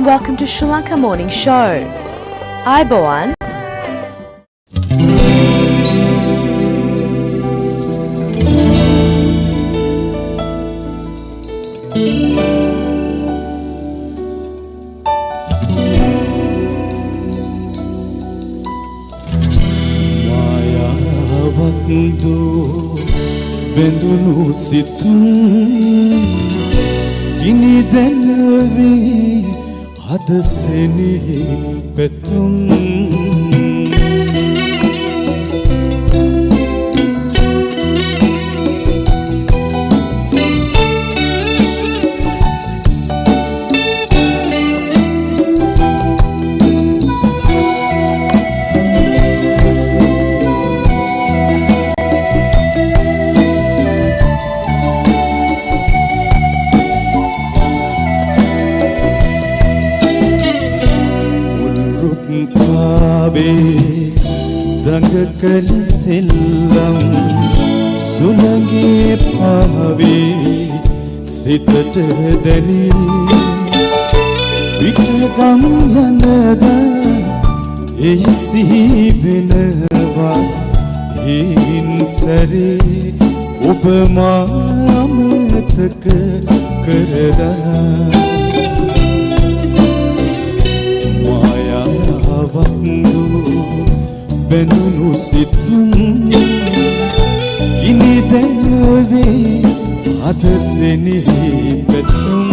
and welcome to Sri Lanka Morning Show. Ayubowan. Mayavatdu bendunu situm kini denve hadaseni petum Dangakal sellam sunage paave sitat dani pitagam yanada eysi benawa hin sare obama amatak karada maya vandu bendunu situm kini denve hadaseni petum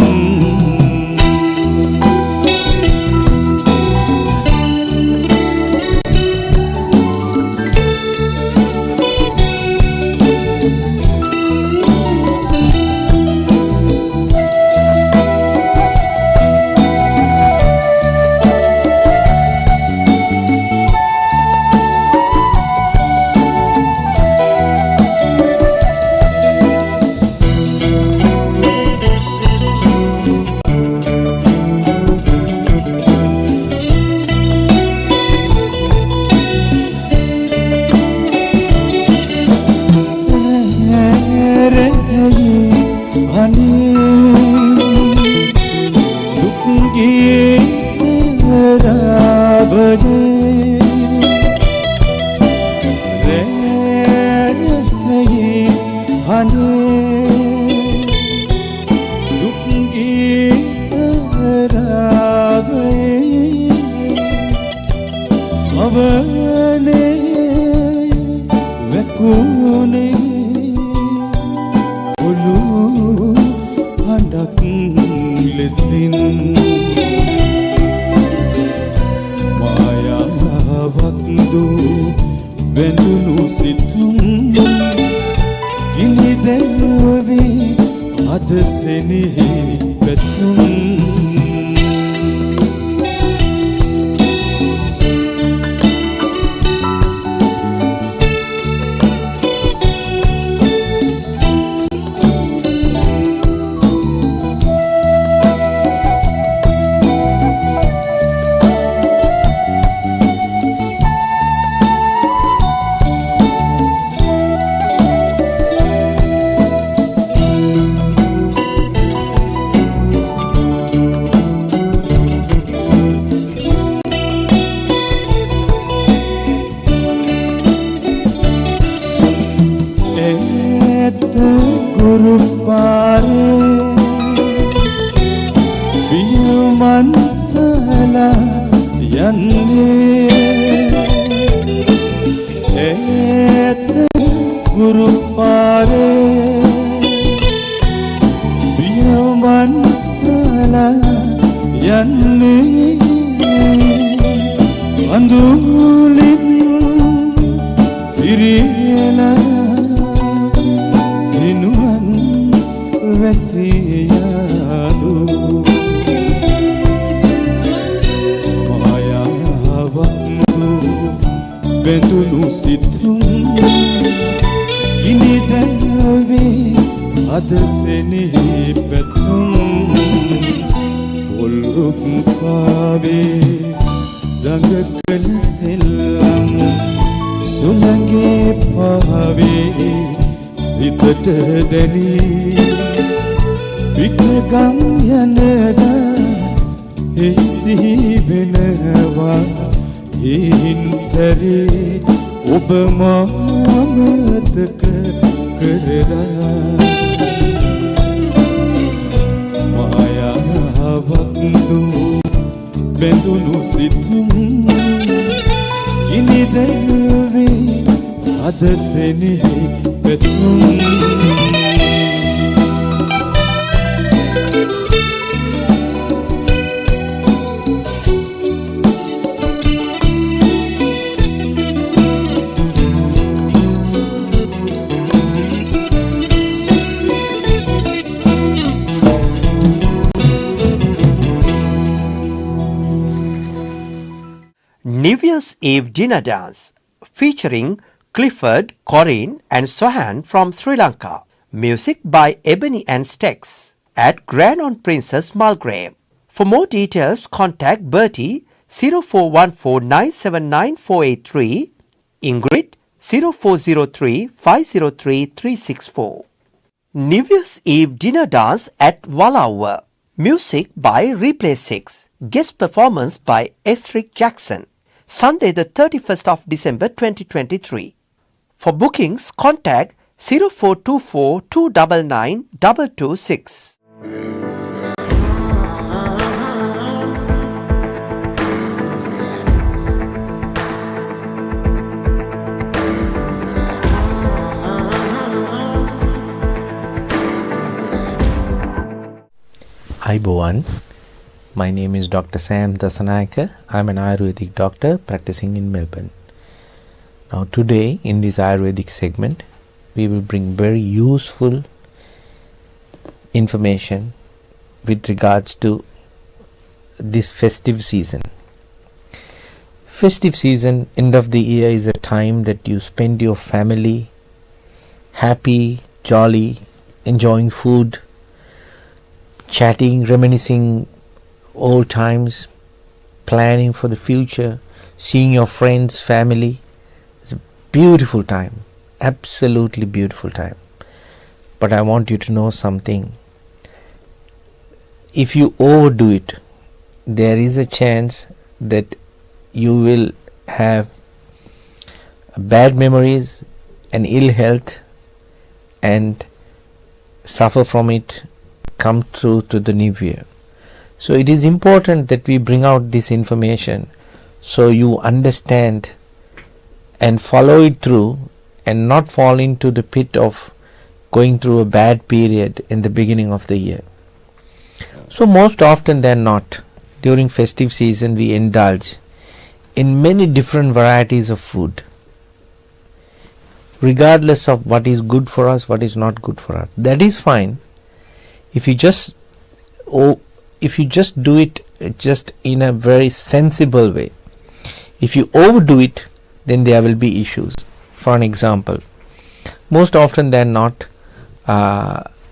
ඒ සිහි වෙනවා ඒන් සැරේ ඔබ මාමතක කරලා මායාවක් දූ බැඳුණු සිතුම් ගිනි දැල්වේ අද සෙනෙහි පැතුම් New Year's Eve dinner dance featuring Clifford, Corinne and Sohan from Sri Lanka. Music by Ebony and Stex at Grand on Princess Mulgrave. For more details, contact Bertie 0414979483, Ingrid 0403503364. New Year's Eve dinner dance at Wallowa. Music by Replay 6. Guest performance by Esric Jackson. Sunday the 31st of December 2023. For bookings, contact 0424 299 226. Aibowan. My name is Dr. Sam Dasanayaka. I am an Ayurvedic doctor practicing in Melbourne. Now today in this Ayurvedic segment we will bring very useful information with regards to this festive season. Festive season, end of the year, is a time that you spend your family happy, jolly, enjoying food, chatting, reminiscing old times, planning for the future, seeing your friends, family. It's a beautiful time, absolutely beautiful time. But I want you to know something. If you overdo it, there is a chance that you will have bad memories and ill health and suffer from it come through to the new year. So it is important that we bring out this information so you understand and follow it through and not fall into the pit of going through a bad period in the beginning of the year. So most often than not, during festive season we indulge in many different varieties of food, regardless of what is good for us, what is not good for us. That is fine if you just do it just in a very sensible way. If you overdo it, then there will be issues. For an example, most often than not,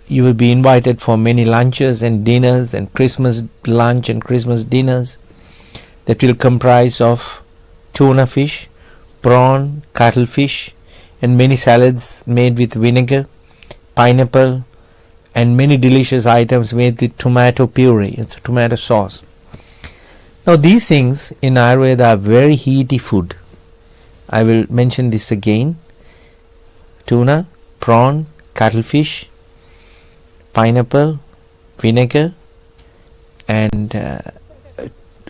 you will be invited for many lunches and dinners and Christmas lunch and Christmas dinners that will comprise of tuna fish, prawn, cuttlefish and many salads made with vinegar, pineapple and many delicious items made with tomato puree, it's tomato sauce. Now these things in Ayurveda are very heaty food. I will mention this again. Tuna, prawn, cuttlefish, pineapple, vinegar and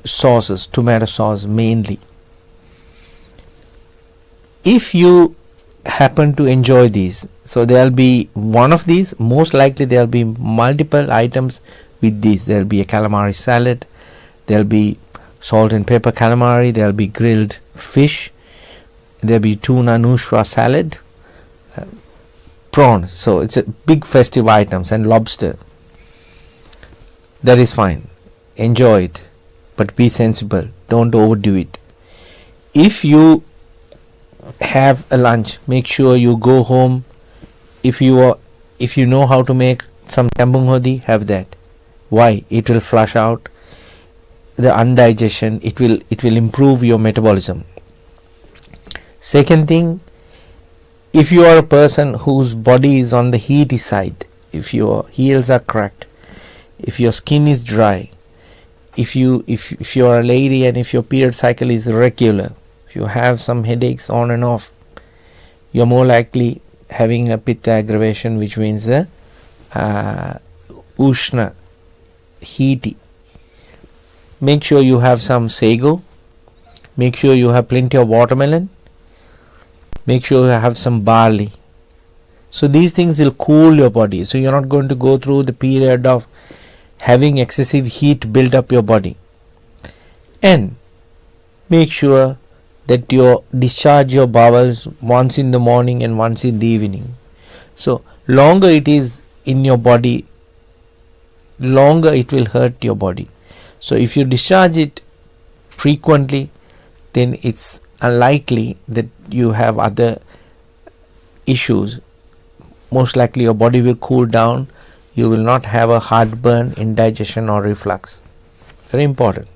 sauces, tomato sauce mainly. If you happen to enjoy these, so there will be one of these, most likely there will be multiple items with these. There will be a calamari salad, there will be salt and pepper calamari, there will be grilled fish, there will be tuna nushra salad, prawns, so it's a big festive items, and lobster. That is fine, enjoy it, but be sensible, don't overdo it. If you have a lunch, make sure you go home. If you know how to make some tambung hodi, have that. Why? It will flush out the undigestion. It will improve your metabolism. Second thing, if you are a person whose body is on the heaty side, if your heels are cracked, if your skin is dry, if you are a lady and if your period cycle is irregular, if you have some headaches on and off, you're more likely having a pitta aggravation, which means the ushna, heaty. Make sure you have some sago. Make sure you have plenty of watermelon. Make sure you have some barley. So these things will cool your body. So you're not going to go through the period of having excessive heat build up your body. And make sure that you discharge your bowels once in the morning and once in the evening. So longer it is in your body, longer it will hurt your body. So if you discharge it frequently, then it's unlikely that you have other issues. Most likely your body will cool down. You will not have a heartburn, indigestion or reflux. Very important.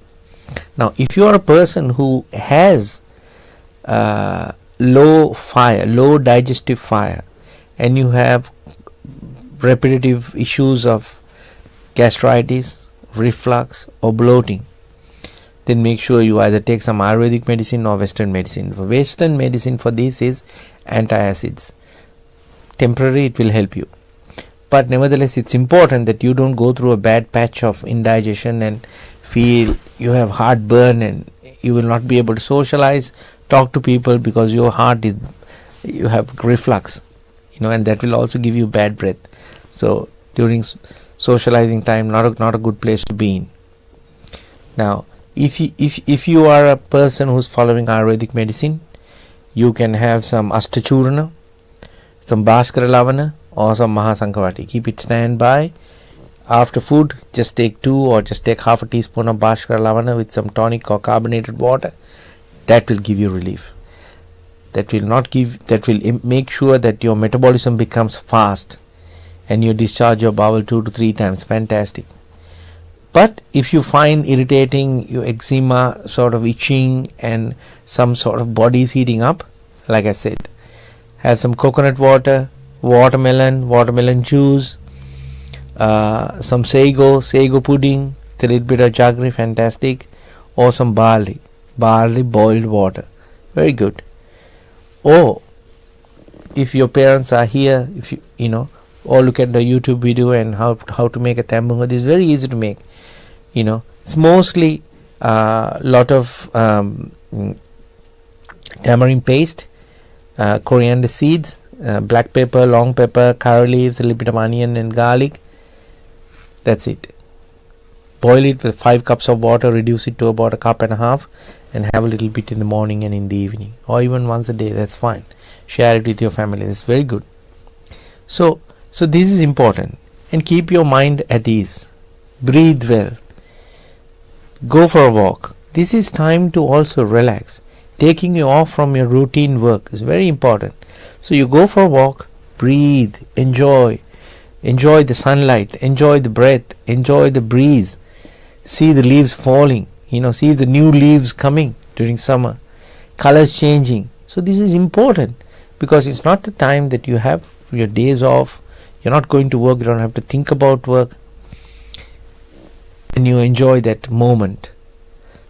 Now, if you are a person who has low fire, low digestive fire, and you have repetitive issues of gastritis, reflux or bloating, then make sure you either take some Ayurvedic medicine or Western medicine. Western medicine for this is antacids. Temporary, it will help you. But nevertheless, it's important that you don't go through a bad patch of indigestion and feel you have heartburn and you will not be able to socialize, talk to people because your heart is, you have reflux, and that will also give you bad breath. So during socializing time, not a good place to be in. Now, if you are a person who's following Ayurvedic medicine, you can have some Astachurna, some Bhaskara Lavana or some Mahasankhavati. Keep it standby. After food, just take 2 or just take half a teaspoon of Bhaskara Lavana with some tonic or carbonated water. That will give you relief. That will make sure that your metabolism becomes fast and you discharge your bowel 2 to 3 times. Fantastic. But if you find irritating, your eczema, sort of itching and some sort of body is heating up, like I said, have some coconut water, watermelon juice, some sago pudding, a little bit of jaggery, fantastic, or some barley boiled water, very good. Or if your parents are here, if or look at the YouTube video and how to make a tambunga. This is very easy to make. It's mostly lot of tamarind paste, coriander seeds, black pepper, long pepper, curry leaves, a little bit of onion and garlic. That's it. Boil it with 5 cups of water, reduce it to about 1.5 cups and have a little bit in the morning and in the evening, or even once a day. That's fine. Share it with your family. That's very good. So this is important. And keep your mind at ease. Breathe well. Go for a walk. This is time to also relax. Taking you off from your routine work is very important. So you go for a walk, breathe, enjoy the sunlight, enjoy the breath, enjoy the breeze, see the leaves falling, see the new leaves coming during summer, colors changing. So this is important because it's not the time that you have your days off, you're not going to work, you don't have to think about work, and you enjoy that moment.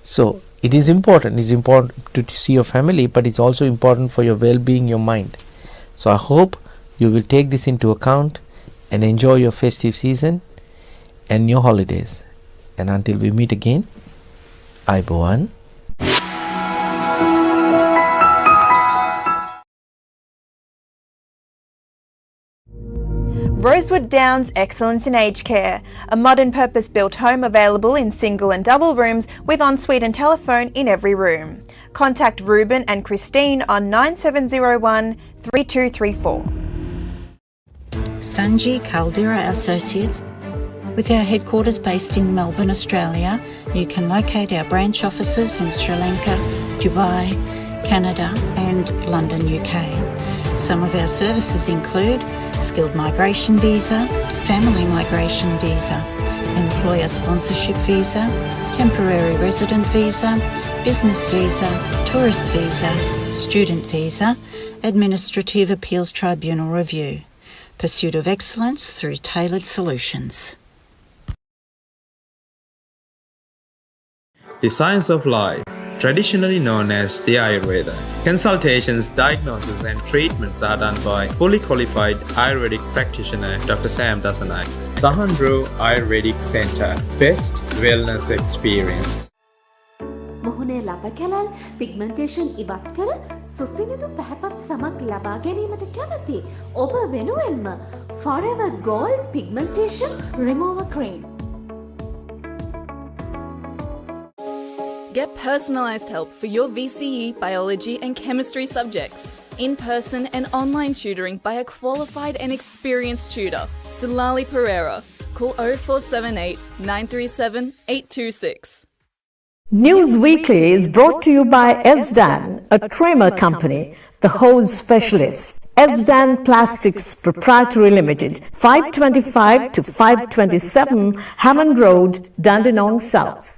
So it is important. It's important to see your family, but it's also important for your well-being, your mind. So I hope you will take this into account and enjoy your festive season and your holidays. And until we meet again, Aibowan. Rosewood Downs Excellence in Aged Care, a modern purpose-built home available in single and double rooms with ensuite and telephone in every room. Contact Ruben and Christine on 9701 3234. Sanji Caldera Associates. With our headquarters based in Melbourne, Australia, you can locate our branch offices in Sri Lanka, Dubai, Canada and London, UK. Some of our services include skilled migration visa, family migration visa, employer sponsorship visa, temporary resident visa, business visa, tourist visa, student visa, administrative appeals tribunal review. Pursuit of excellence through tailored solutions. the science of life, traditionally known as the Ayurveda. Consultations, diagnosis and treatments are done by fully qualified Ayurvedic practitioner Dr. Sam Dasanay. Sahandro Ayurvedic Center, best wellness experience. මොහුනේ ලබ කැලල් pigmentation ඉවත් කර සුසිනිදු පැහැපත් සමක් ලබා ගැනීමට කැමති ඔබ වෙනුවෙන්ම Forever Gold Pigmentation Remover Cream. Get personalised help for your VCE, biology and chemistry subjects. In-person and online tutoring by a qualified and experienced tutor, Sulali Pereira. Call 0478 937 826. News Weekly is brought to you by Elsdan, a trimmer company, the hose specialist. Elsdan Plastics Proprietary Limited, 525 to 527 Hammond Road, Dandenong South.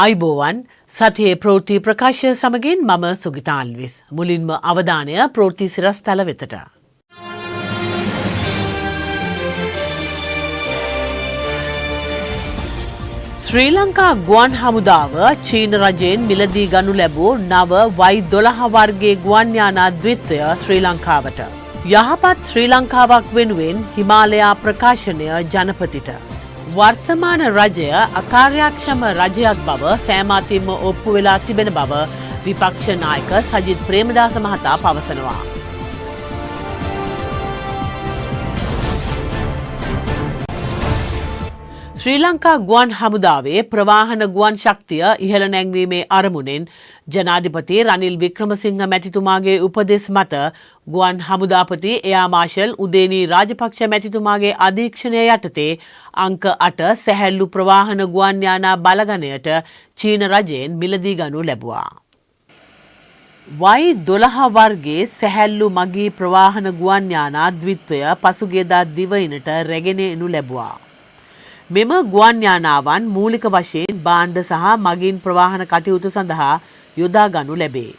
අයිබෝවන් සතියේ ප්‍රවෘත්ති ප්‍රකාශය සමගින් මම සුගිතා අල්විස්. මුලින්ම අවධානය ප්‍රවෘත්ති සිරස්තල වෙතට. ශ්‍රී ලංකා ගුවන් හමුදාව චීන රජයෙන් මිලදී ගනු ලැබූ නව Y12 වර්ගයේ ගුවන් යානා ද්විත්වය ශ්‍රී ලංකාවට. යහපත් ශ්‍රී ලංකාවක් වෙනුවෙන් හිමාලයා ප්‍රකාශනය ජනපතිට. වර්තමාන රජය අකාර්යක්ෂම රජයක් බව සෑමාතින්ම ඔප්පු වෙලා තිබෙන බව විපක්ෂ නායක සජිත් ප්‍රේමදාස මහතා පවසනවා. ශ්‍රී ලංකා ගුවන් හමුදාවේ ප්‍රවාහන ගුවන් ශක්තිය ඉහළ නැංවීමේ අරමුණෙන් ජනාධිපති රනිල් වික්‍රමසිංහ මැතිතුමාගේ උපදෙස් මත ගුවන් හමුදාපති එයා මාර්ෂල් උදේනී රාජපක්ෂ මැතිතුමාගේ අධීක්ෂණය යටතේ අංක 8 සැහැල්ලු ප්‍රවාහන ගුවන් යානා බලගණයට චීන රජයෙන් මිලදී ගනු ලැබුවා. Y12 වර්ගයේ සැහැල්ලු මගී ප්‍රවාහන ගුවන් යානා ද්විත්වය පසුගියදා දිවයිනට රැගෙන එනු ලැබුවා. මෙම ගුවන් යානාවන් මූලික වශයෙන් භාණ්ඩ සහ මගින් ප්‍රවාහන කටයුතු සඳහා යොදා ගනු ලැබේ.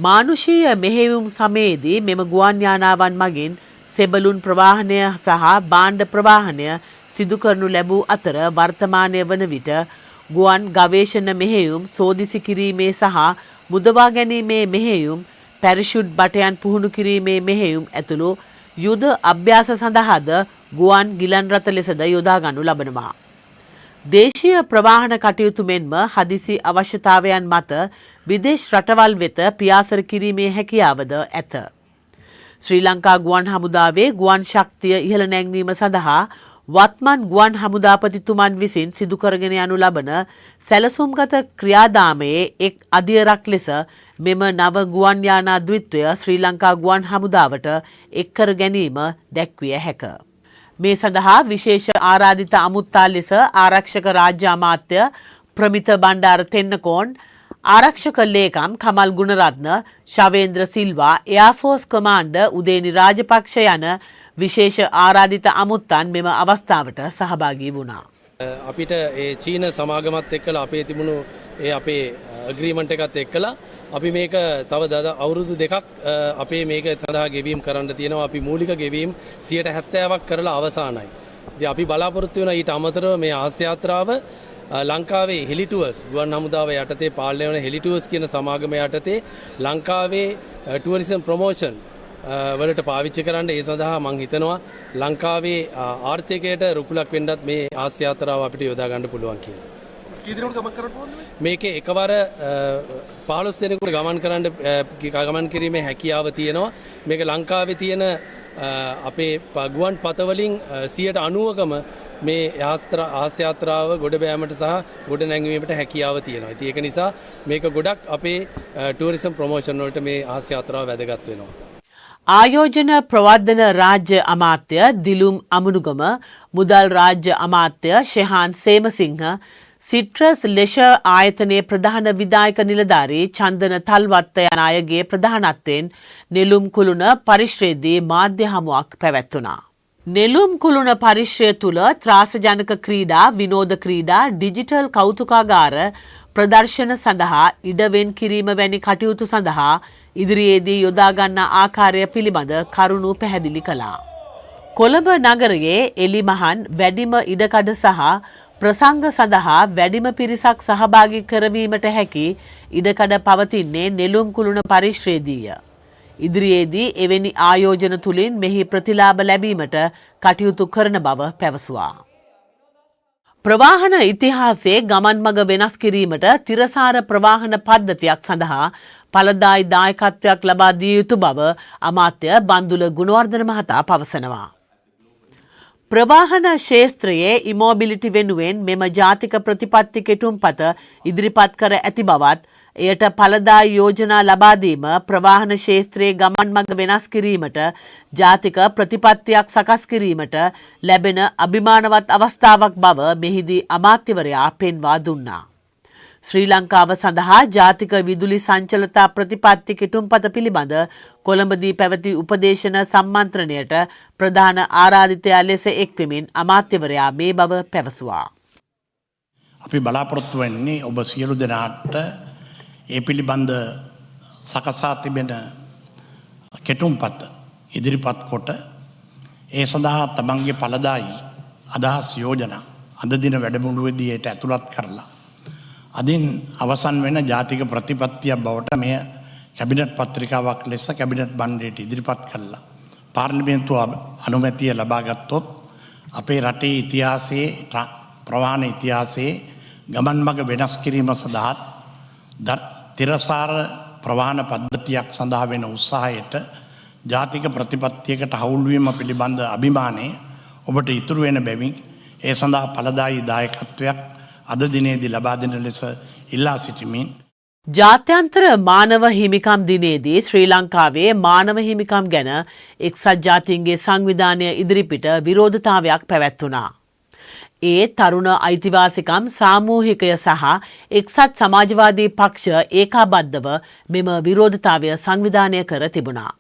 මානුෂීය මෙහෙයුම් සමයේදී මෙම ගුවන් යානාවන් මගින් සෙබළුන් ප්‍රවාහනය සහ භාණ්ඩ ප්‍රවාහනය සිදු කරනු ලැබූ අතර වර්තමානය වන විට ගුවන් ගවේෂණ මෙහෙයුම් සෝදිසි කිරීමේ සහ මුදවා ගැනීමේ මෙහෙයුම් පැරෂුට් බටයන් පුහුණු කිරීමේ මෙහෙයුම් ඇතුළු යුද අභ්‍යාස සඳහාද ගුවන් ගිලන් රථ ලෙසද යොදා ගනු ලබනවා. දේශීය ප්‍රවාහන කටයුතු මෙන්ම හදිසි අවශ්‍යතාවයන් මත විදේශ රටවල් වෙත පියාසර කිරීමේ හැකියාවද ඇත. ශ්‍රී ලංකා ගුවන් හමුදාවේ ගුවන් ශක්තිය ඉහළ නැංවීම සඳහා වත්මන් ගුවන් හමුදාපතිතුමන් විසින් සිදු කරගෙන යනු ලබන සැලසුම්ගත ක්‍රියාදාමයේ එක් අදියරක් ලෙස මෙම නව ගුවන් යානා ද්විත්වය ශ්‍රී ලංකා ගුවන් හමුදාවට එක් කර ගැනීම දැක්විය හැක. මේ සඳහා විශේෂ ආරාධිත අමුත්තා ලෙස ආරක්ෂක රාජ්‍ය අමාත්‍ය ප්‍රමිත බණ්ඩාර තෙන්නකෝන්, ආරක්ෂක ලේකම් කමල් ගුණරත්න, ශවේන්ද්‍ර සිල්වා, එයාෆෝස් කමාන්ඩර් උදේනි රාජපක්ෂ යන විශේෂ ආරාධිත අමුත්තන් මෙම අවස්ථාවට සහභාගී වුණා. අපිට ඒ චීන සමාගමත් එක්කලා අපේ තිබුණු ඒ අපේ ඇග්‍රීමන්ට් එකත් එක්කලා අපි මේක තව අවුරුදු දෙකක් අපේ මේක සඳහා ගෙවීම් කරන්න තියෙනවා. අපි මූලික ගෙවීම් 70%ක් කරලා අවසానයි. ඉතින් අපි බලාපොරොත්තු වෙන ඊට අමතරව මේ ආසිය යාත්‍රාව ලංකාවේ හෙලිටුවර්ස් ගුවන් හමුදාව යටතේ පාලනය වන හෙලිටුවර්ස් කියන සමාගම යටතේ ලංකාවේ ටුවරිසම් ප්‍රොමෝෂන් වලට පාවිච්චි කරන්න. ඒ සඳහා මම හිතනවා ලංකාවේ ආර්ථිකයට රුකුලක් වෙන්නත් මේ ආසිය යාත්‍රාව අපිට යොදා ගන්න පුළුවන් කියලා. මේකේ එකවර 15 දෙනෙකුට ගමන් කිරීමේ හැකියාව තියෙනවා. මේක ලංකාවේ තියෙන අපේ ගුවන් පතවලින් 90%කම මේ ආසිය යාත්‍රාව ගොඩ බෑමට සහ ගොඩ නැංවීමට හැකියාව තියෙනවා. ඉතින් ඒක නිසා මේක ගොඩක් අපේ ටුවරිසම් ප්‍රොමෝෂන් වලට මේ ආසිය යාත්‍රාව වැදගත් වෙනවා. ආයෝජන ප්‍රවර්ධන රාජ්‍ය අමාත්‍ය දිලුම් අමුණුගම, මුදල් රාජ්‍ය අමාත්‍ය ශෙහාන් සේමසිංහ, සිට්‍රස් ලෙෂර් ආයතනයේ ප්‍රධාන විධායක නිලධාරී චන්දන තල්වත්ත යන අයගේ ප්‍රධානත්වයෙන් නෙළුම් කුළුණ පරිශ්‍රයේදී මාධ්‍ය හමුවක් පැවැත්වුණා. නෙළුම් කුළුණ පරිශ්‍රය තුළ ත්‍රාසජනක ක්‍රීඩා, විනෝද ක්‍රීඩා, ඩිජිටල් කෞතුකාගාර ප්‍රදර්ශන සඳහා ඉඩවෙන් කිරීම වැනි කටයුතු සඳහා ඉදිරියේදී යොදා ගන්නා ආකාරය පිළිබඳ කරුණු පැහැදිලි කළා. කොළඹ නගරයේ එලිමහන් වැඩිම ඉඩකඩ සහ ප්‍රසංග සඳහා වැඩිම පිරිසක් සහභාගී කරවීමට හැකි ඉඩකඩ පවතින්නේ නෙළුම් කුළුණ පරිශ්‍රයේදීය. ඉදිරියේදී එවැනි ආයෝජන තුලින් මෙහි ප්‍රතිලාභ ලැබීමට කටයුතු කරන බව පැවසුවා. ප්‍රවාහන ඉතිහාසයේ ගමන් මඟ වෙනස් කිරීමට තිරසාර ප්‍රවාහන පද්ධතියක් සඳහා ඵලදායී දායකත්වයක් ලබා දිය යුතු බව අමාත්‍ය බන්දුල ගුණවර්ධන මහතා පවසනවා. ප්‍රවාහන ක්ෂේත්‍රයේ ඉමොබිලිටි වෙනුවෙන් මෙම ජාතික ප්‍රතිපත්ති කෙටුම්පත ඉදිරිපත් කර ඇති බවත් එයට ඵලදායී යෝජනා ලබා දීම ප්‍රවාහන ක්ෂේත්‍රයේ ගමන් මඟ වෙනස් කිරීමට ජාතික ප්‍රතිපත්තියක් සකස් කිරීමට ලැබෙන අභිමානවත් අවස්ථාවක් බව මෙහිදී අමාත්‍යවරයා පෙන්වා දුන්නා. ශ්‍රී ලංකාව සඳහා ජාතික විදුලි සංචලතා ප්‍රතිපත්ති කෙටුම්පත පිළිබඳ කොළඹදී පැවති උපදේශන සම්මන්ත්‍රණයට ප්‍රධාන ආරාධිතයා ලෙස එක්වෙමින් අමාත්‍යවරයා මේ බව පැවසුවා. අපි බලාපොරොත්තු වෙන්නේ ඔබ සියලු දෙනාට ඒ පිළිබඳ සකසා තිබෙන කෙටුම්පත ඉදිරිපත් කොට ඒ සඳහා තමන්ගේ ඵලදායී අදහස් යෝජනා අද දින වැඩමුළුවේදී ඒට ඇතුළත් කරලා අදින් අවසන් වෙන ජාතික ප්‍රතිපත්තියක් බවට මෙය කැබිනට් පත්‍රිකාවක් ලෙස කැබිනට් බණ්ඩයට ඉදිරිපත් කළා. පාර්ලිමේන්තුව අනුමැතිය ලබා ගත්තොත් අපේ රටේ ඉතිහාසයේ ප්‍රවාහන ඉතිහාසයේ ගමන් මඟ වෙනස් කිරීම සඳහා තිරසාර ප්‍රවාහන පද්ධතියක් සඳහා වෙන උත්සාහයට ජාතික ප්‍රතිපත්තියකට හවුල්වීම පිළිබඳ අභිමානය ඔබට ඉතුරු වෙන බැවින් ඒ සඳහා ඵලදායී දායකත්වයක් අද දිනේදී ලබා දෙන ලෙස ඉල්ලා සිටිමින් ජාත්‍යන්තර මානව හිමිකම් දිනේදී ශ්‍රී ලංකාවේ මානව හිමිකම් ගැන එක්සත් ජාතීන්ගේ සංවිධානය ඉදිරිපිට විරෝධතාවයක් පැවැත්වුණා. ඒ තරුණ අයිතිවාසිකම් සාමූහිකය සහ එක්සත් සමාජවාදී පක්ෂ ඒකාබද්ධව මෙම විරෝධතාවය සංවිධානය කර තිබුණා.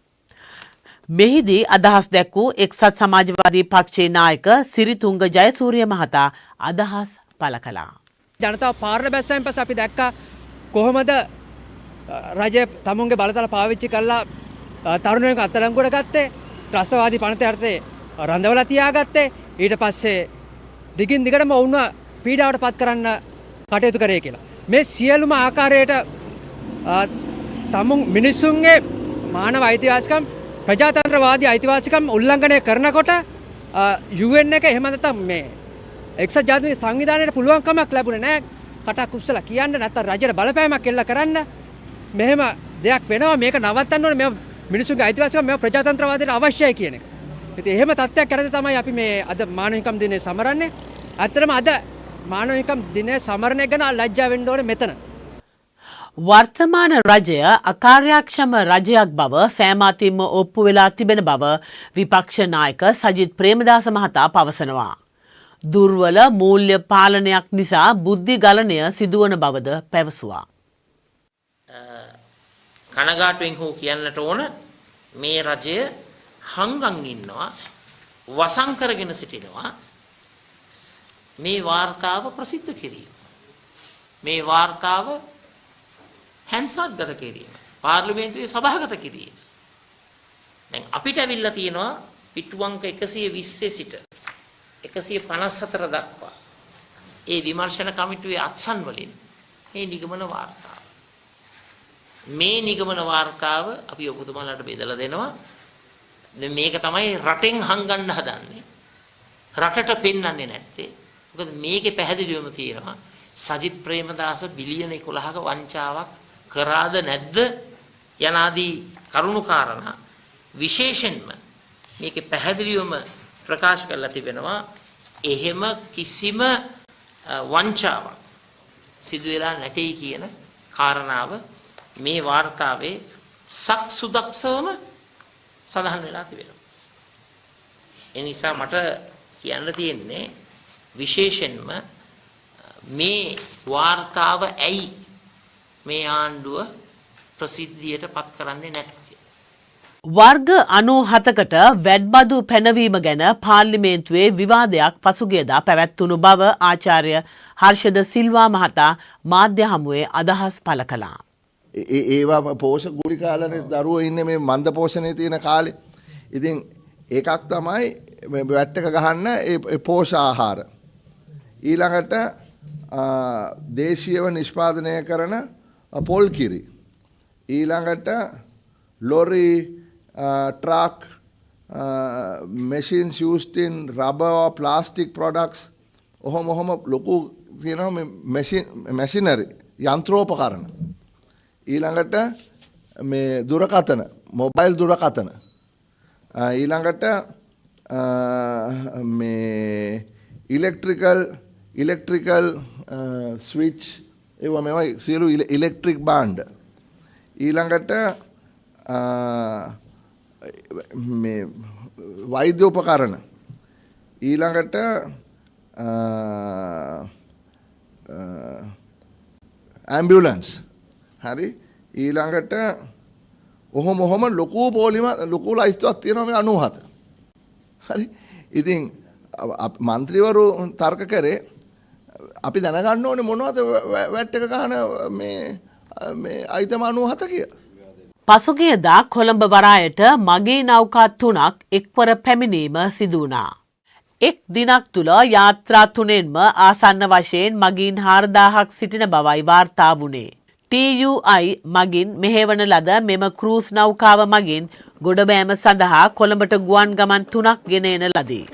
මෙහිදී අදහස් දැක් වූ එක්සත් සමාජවාදී පක්ෂයේ නායක සිරිතුංග ජයසූරිය මහතා අදහස් පළ කළා. ජනතාව පාරට බැස්සෙන් පස්සේ අපි දැක්කා කොහොමද රජය තමුන්ගේ බලතල පාවිච්චි කරලා තරුණයන්ව අත්අඩංගුවට ගත්තේ, ත්‍රස්තවාදී පනත යටතේ රඳවලා තියාගත්තේ, ඊට පස්සේ දිගින් දිගටම වුණ පීඩාවට පත් කරන්න කටයුතු කරේ කියලා. මේ සියලුම ආකාරයට තමුන් මිනිසුන්ගේ මානව අයිතිවාසිකම්, ප්‍රජාතන්ත්‍රවාදී අයිතිවාසිකම් උල්ලංඝනය කරනකොට UN එක එහෙම නැත්නම් මේ එක්සත් ජාතීන්ගේ සංවිධානයට පුළුවන්කමක් ලැබුණේ නැහැ. කටක් උස්සලා කියන්න නැත්නම් රජයට බලපෑමක් එල්ල කරන්න මෙහෙම දෙයක් වෙනවා, මේක නවත්තන්න ඕනේ, මේ මිනිසුන්ගේ අයිතිවාසිකම් මේ ප්‍රජාතන්ත්‍රවාදයට අවශ්‍යයි කියන එක. ඉතින් එහෙම තත්ත්වයක් කරද්දී තමයි අපි මේ අද මානව හිමිකම් දිනේ සමරන්නේ. ඇත්තටම අද මානව හිමිකම් දිනේ සමරණය ගැන ලැජ්ජා වෙන්න ඕනේ මෙතන. වර්තමාන රජය අකාර්යක්ෂම රජයක් බව සෑම අතින්ම ඔප්පු වෙලා තිබෙන බව විපක්ෂ නායක සජිත් ප්‍රේමදාස මහතා පවසනවා. දුර්වල මූල්‍ය පාලනයක් නිසා බුද්ධි ගලණය සිදුවන බවද පැවසුවා. කනගාටුවෙන් හෝ කියන්නට ඕන මේ රජය හංගන් ඉන්නවා, වසං කරගෙන සිටිනවා මේ වාර්තාව ප්‍රසිද්ධ කිරීම, මේ වාර්තාව හැන්සත්ගත කිරීම, පාර්ලිමේන්තුවේ සභාගත කිරීම. දැන් අපිට ඇවිල්ලා තියෙනවා පිටු අංක 120 සිට 154 දක්වා ඒ විමර්ශන කමිටුවේ අත්සන් වලින් මේ නිගමන වාර්තාව. මේ නිගමන වාර්තාව අපි ඔබතුමාලාට බෙදලා දෙනවා. මේක තමයි රටෙන් හංගන්න හදන්නේ. රටට පෙන්වන්නේ නැත්තේ. මොකද මේකේ පැහැදිලිවම තියෙනවා සජිත් ප්‍රේමදාස බිලියන 11ක වංචාවක් කරාද නැද්ද යනාදී කරුණු කාරණා විශේෂයෙන්ම මේකේ පැහැදිලිවම ප්‍රකාශ කරලා තිබෙනවා. එහෙම කිසිම වංචාවක් සිදු වෙලා නැtei කියන කාරණාව මේ වාර්තාවේ සක්සුදක්ෂවම සඳහන් වෙලා තිබෙනවා. ඒ නිසා මට කියන්න තියෙන්නේ විශේෂයෙන්ම මේ වාර්තාව ඇයි මේ ආණ්ඩුව ප්‍රසිද්ධියට පත් කරන්නේ නැත්තේ? වර්ග 97කට වැඩබදු පැනවීම ගැන පාර්ලිමේන්තුවේ විවාදයක් පසුගියදා පැවැත්වුණු බව ආචාර්ය හර්ෂද සිල්වා මහතා මාධ්‍ය හමුවේ අදහස් පළ කළා. ඒවා පෝෂක ගුලිකාලනේ දරුවෝ ඉන්නේ මේ මන්ද පෝෂණයේ තියෙන කාලේ. ඉතින් එකක් තමයි වැට් එක ගහන්න ඒ පෝෂාහාර. ඊළඟට දේශීයව නිෂ්පාදනය කරන පොල් කිරි. ඊළඟට lorry truck, machines used in rubber or plastic products, ඔහොම ලොකු තියෙනවා machinery යන්ත්‍රෝපකරණ. ඊළඟට මේ දුරකථන, මොබයිල් දුරකථන. ඊළඟට මේ ඉලෙක්ට්‍රිකල් ස්විච්, ඒවා මේවා සියලු ඉලෙක්ට්‍රික් බාණ්ඩ. ඊළඟට මේ වෛද්‍ය උපකරණ. ඊළඟට ඇම්බියුලන්ස්. හරි. ඊළඟට ඔහොම ලොකු පොලිම ලොකු ලයිස්තුවක් තියෙනවා මේ 97. හරි. ඉතින් මන්ත්‍රීවරු තර්ක කරේ අපි දැනගන්න ඕනේ මොනවද වැට් එක ගන්න මේ අයිතම 97 කියලා. පසුගියදා කොළඹ වරායට මගේ නෞකා 3ක් එක්වර පැමිණීම සිදු වුණා. එක් දිනක් තුල යාත්‍රා 3න්ම ආසන්න වශයෙන් මගීන් 4000ක් සිටින බවයි වාර්තා වුණේ. TUI මගින් මෙහෙවන ලද මෙම ක්‍රූස් නෞකාව මගින් ගොඩබෑම සඳහා කොළඹට ගුවන් ගමන් 3ක් ගෙන එන ලදී.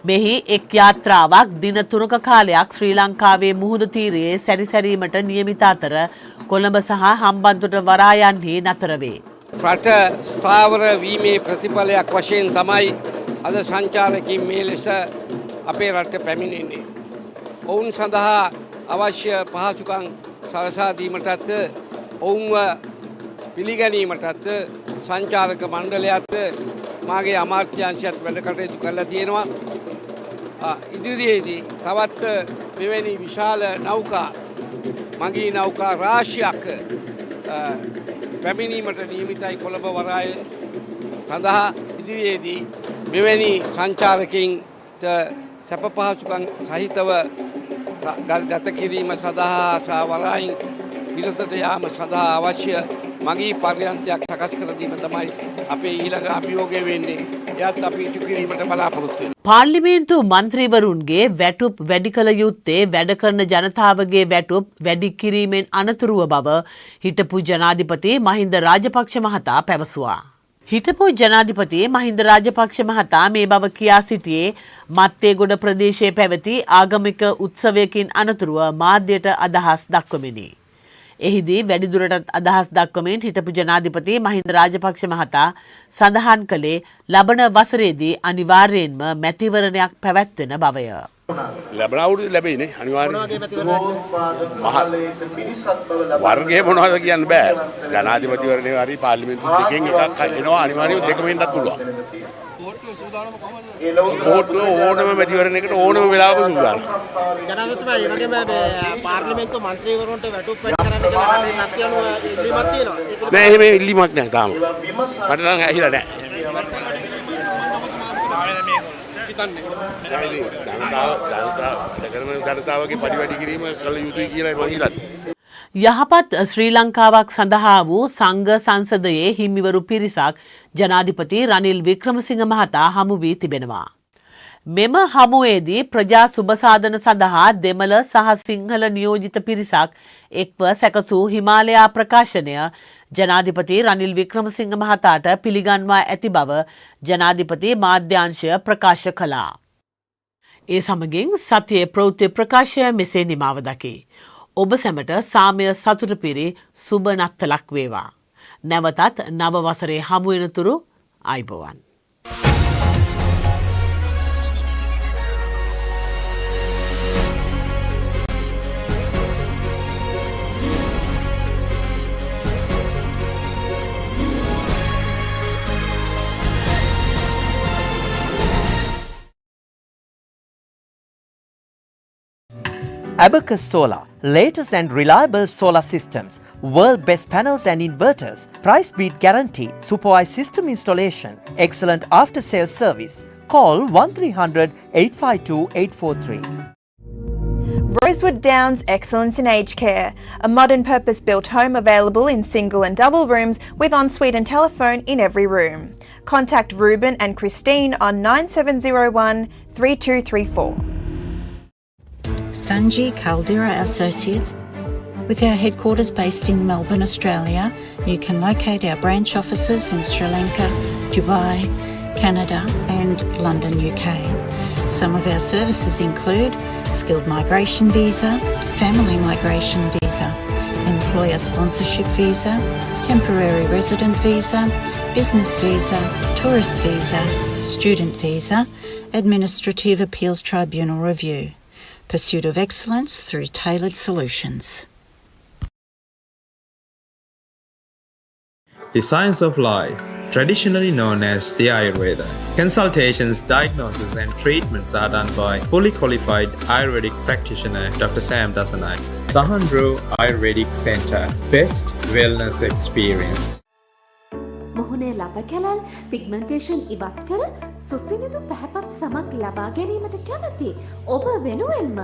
මෙහි එක් යාත්‍රාවක් දින 3ක කාලයක් ශ්‍රී ලංකාවේ මුහුදු තීරයේ සැරිසැරීමට නියමිත අතර කොළඹ සහ හම්බන්තොට වරායන්හි නතර වේ. රට ස්ථාවර වීමේ ප්‍රතිඵලයක් වශයෙන් තමයි අද සංචාරකයින් මේ ලෙස අපේ රටට පැමිණෙන්නේ. ඔවුන් සඳහා අවශ්‍ය පහසුකම් සලසා දීමටත් ඔවුන්ව පිළිගැනීමටත් සංචාරක මණ්ඩලයත් මාගේ අමාත්‍යාංශයත් වැඩ කටයුතු කරලා තියෙනවා. ඉදිරියේදී තවත් මෙවැනි විශාල නෞකා මගී නෞකා රාශියක් පැමිණීමට නියමිතයි කොළඹ වරාය සඳහා. ඉදිරියේදී මෙවැනි සංචාරකයින්ට සැප පහසුකම් සහිතව ගත කිරීම සඳහා සහ වරායින් පිටතට යාම සඳහා අවශ්‍ය මගී පර්යන්තයක් සකස් කර දීම තමයි අපේ ඊළඟ අභියෝගය වෙන්නේ. එයත් අපි ඉටු කිරීමට බලාපොරොත්තු වෙනවා. පාර්ලිමේන්තු මන්ත්‍රීවරුන්ගේ වැටුප් වැඩි කළ යුත්තේ වැඩ කරන ජනතාවගේ වැටුප් වැඩි කිරීමෙන් අනතුරුව බව හිටපු ජනාධිපති මහින්ද රාජපක්ෂ මහතා පැවසුවා. හිටපු ජනාධිපති මහින්ද රාජපක්ෂ මහතා මේ බව කියා සිටියේ මත්තේගොඩ ප්‍රදේශයේ පැවති ආගමික උත්සවයකින් අනතුරුව මාධ්‍යයට අදහස් දක්වමිනි. එහිදී වැඩිදුරටත් අදහස් දක්වමින් හිටපු ජනාධිපති මහින්ද රාජපක්ෂ මහතා සඳහන් කළේ ලබන වසරේදී අනිවාර්යයෙන්ම මැතිවරණයක් පැවැත්වෙන බවය. ලැබෙන අවුරුදු ලැබෙන්නේ අනිවාර්යයෙන්. වර්ගය මොනවද කියන්න බෑ. ජනාධිපතිවරණේ හරි පාර්ලිමේන්තු දෙකෙන් එකක් එනවා අනිවාර්යයෙන් දෙකම වෙන්නත් පුළුවන්. කෝට්ටුව ඕනම මැතිවරණයකට ඕනම වෙලාවක සූදානම්. ජනාධිපතිතුමා ඒ වගේම පාර්ලිමේන්තු මන්ත්‍රීවරුන්ට වැටුප් වැඩි කරන්න කියලා නැති අනුව ඉල්ලීමක් තියෙනවා. නෑ එහෙම ඉල්ලීමක් නෑ තාම. මට නම් ඇහිලා නෑ. ජනතාවගේ පරිවැඩි කිරීම කළ යුතුයි කියලා මම හිතන්නේ. යහපත් ශ්‍රී ලංකාවක් සඳහා වූ සංඝ සංසදයේ හිමිවරු පිරිසක් ජනාධිපති රනිල් වික්‍රමසිංහ මහතා හමු වී තිබෙනවා. මෙම හමුවේදී ප්‍රජා සුබසාධන සඳහා දෙමළ සහ සිංහල නියෝජිත පිරිසක් එක්ව සැකසූ හිමාලයා ප්‍රකාශනය ජනාධිපති රනිල් වික්‍රමසිංහ මහතාට පිළිගන්වා ඇති බව ජනාධිපති මාධ්‍යාංශය ප්‍රකාශ කළා. ඒ සමගින් සතියේ ප්‍රවෘත්ති ප්‍රකාශය මෙසේ නිමාව දකි. ඔබ සැමට සාමය සතුට පිරි සුබ නත්තලක් වේවා. නැවතත් නව වසරේ හමු වෙනතුරු ආයුබෝවන්. Abacus Solar, latest and reliable solar systems, world best panels and inverters, price beat guarantee, supervised system installation, excellent after sales service. Call 1300 852 843. Rosewood Downs Excellence in Aged Care, a modern purpose-built home available in single and double rooms with ensuite and telephone in every room. Contact Ruben and Christine on 9701 3234. Sanji Caldera Associates. With our headquarters based in Melbourne, Australia, you can locate our branch offices in Sri Lanka, Dubai, Canada and London, UK. Some of our services include skilled migration visa, family migration visa, employer sponsorship visa, temporary resident visa, business visa, tourist visa, student visa, administrative appeals tribunal review. Pursuit of excellence through tailored solutions. The science of life, traditionally known as the Ayurveda. Consultations, diagnosis and treatments are done by fully qualified Ayurvedic practitioner Dr. Sam Dasanay. Sahandro Ayurvedic Center, best wellness experience. මොහුනේ ලබ කැලල් pigmentation ඉවත් කර සුසිනිදු පැහැපත් සමක් ලබා ගැනීමට කැමති ඔබ වෙනුවෙන්ම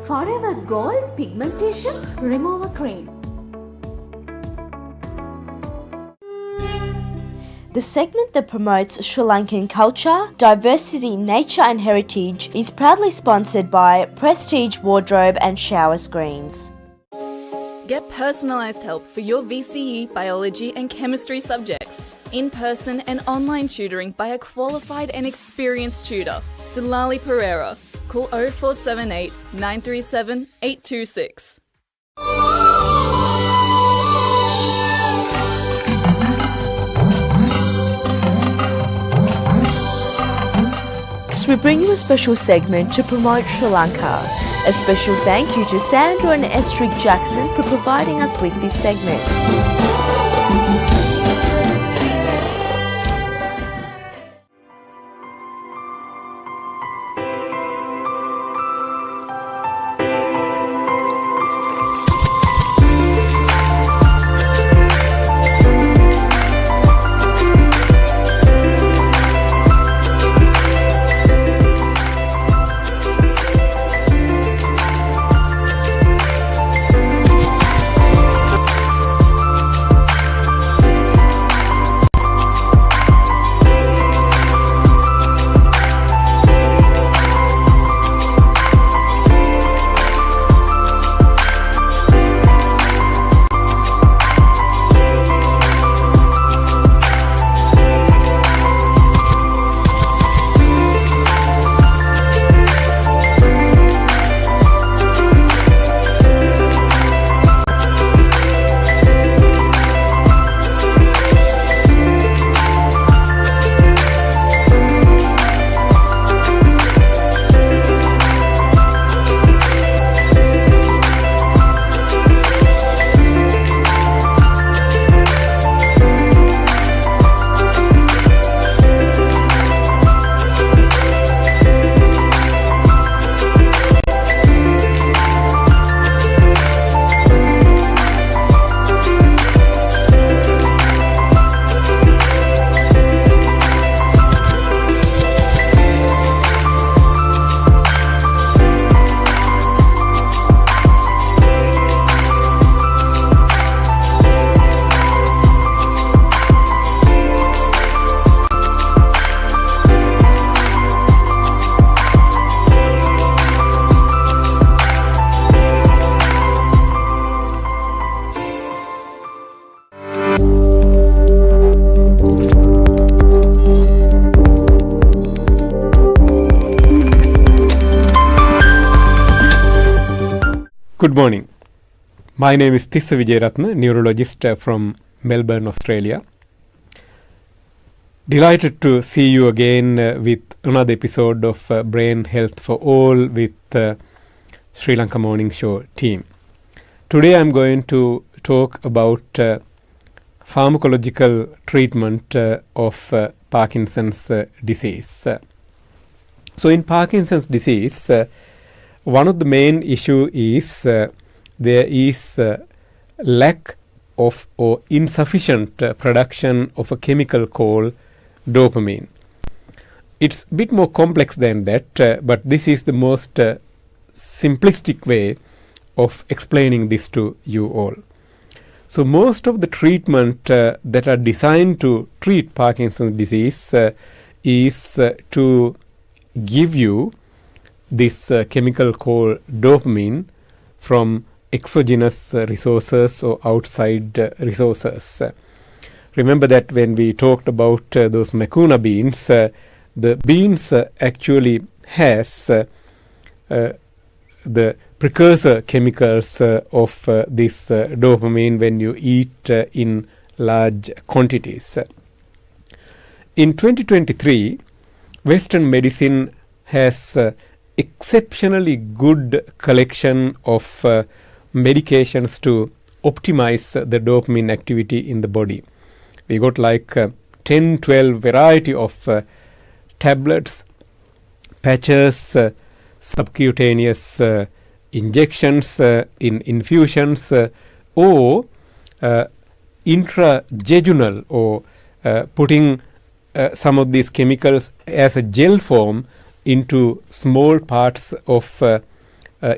Forever Gold Pigmentation Remover Cream. The segment that promotes Sri Lankan culture, diversity, nature and heritage is proudly sponsored by Prestige Wardrobe and Shower Screens. Get personalised help for your VCE, biology and chemistry subjects. In-person and online tutoring by a qualified and experienced tutor, Sulali Pereira. Call 0478 937 826. We bring you a special segment to promote Sri Lanka. A special thank you to Sandra and Sri Jackson for providing us with this segment. Good morning. My name is Tissa Vijayaratna, neurologist from Melbourne, Australia. Delighted to see you again with another episode of Brain Health for All with Sri Lanka Morning Show team. Today I'm going to talk about pharmacological treatment of Parkinson's disease. So in Parkinson's disease, one of the main issue is there is lack of or insufficient production of a chemical called dopamine. It's a bit more complex than that, but this is the most simplistic way of explaining this to you all. So most of the treatment that are designed to treat Parkinson's disease is to give you this chemical called dopamine from exogenous resources or outside resources. Remember that when we talked about those macuna beans, the beans actually has the precursor chemicals of this dopamine when you eat in large quantities. In 2023, Western medicine has exceptionally good collection of medications to optimize the dopamine activity in the body. We got like 10-12 variety of tablets, patches, subcutaneous injections, in infusions, or intrajejunal, or putting some of these chemicals as a gel form into small parts of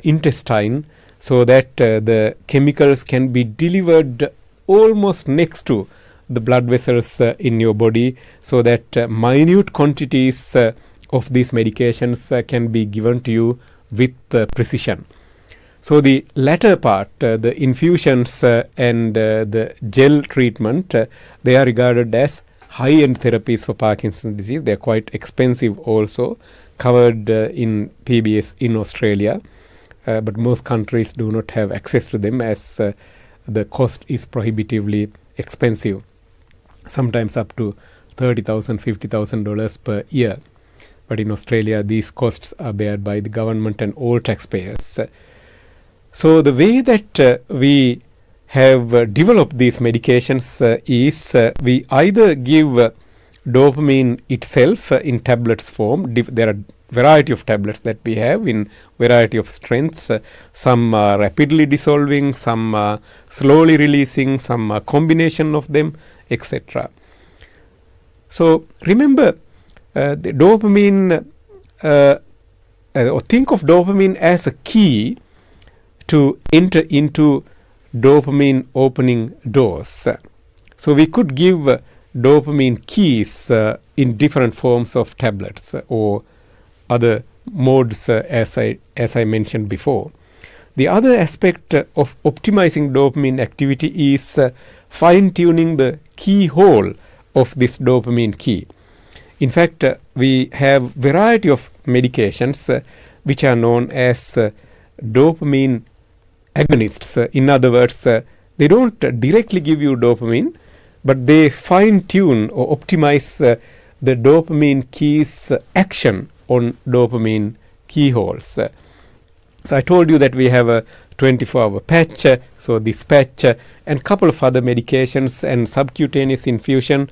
intestine, so that the chemicals can be delivered almost next to the blood vessels in your body, so that minute quantities of these medications can be given to you with precision. So the latter part, the infusions and the gel treatment, they are regarded as high-end therapies for Parkinson's disease. They are quite expensive also, covered in PBS in Australia, but most countries do not have access to them, as the cost is prohibitively expensive, sometimes up to $30,000, $50,000 per year. But in Australia, these costs are borne by the government and all taxpayers. So the way that we have developed these medications is we either give dopamine itself in tablets form. There are variety of tablets that we have in variety of strengths. Some are rapidly dissolving, some are slowly releasing, some are combination of them, etc. So remember, the dopamine, or think of dopamine as a key to enter into dopamine opening doors. So we could give dopamine keys in different forms of tablets or other modes, as I mentioned before. The other aspect of optimizing dopamine activity is fine-tuning the keyhole of this dopamine key. In fact, we have variety of medications which are known as dopamine agonists. In other words, they don't directly give you dopamine, but they fine-tune or optimize the dopamine key's action on dopamine keyholes. So I told you that we have a 24-hour patch, so this patch and couple of other medications and subcutaneous infusion,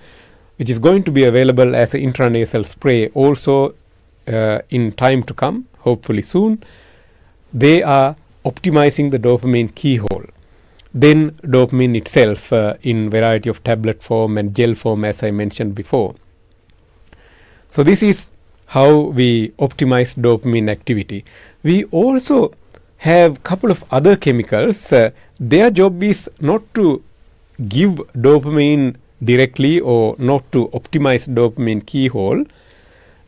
which is going to be available as an intranasal spray also in time to come, hopefully soon. They are optimizing the dopamine keyhole. Then dopamine itself in variety of tablet form and gel form, as I mentioned before. So this is how we optimize dopamine activity. We also have couple of other chemicals. Their job is not to give dopamine directly or not to optimize dopamine keyhole,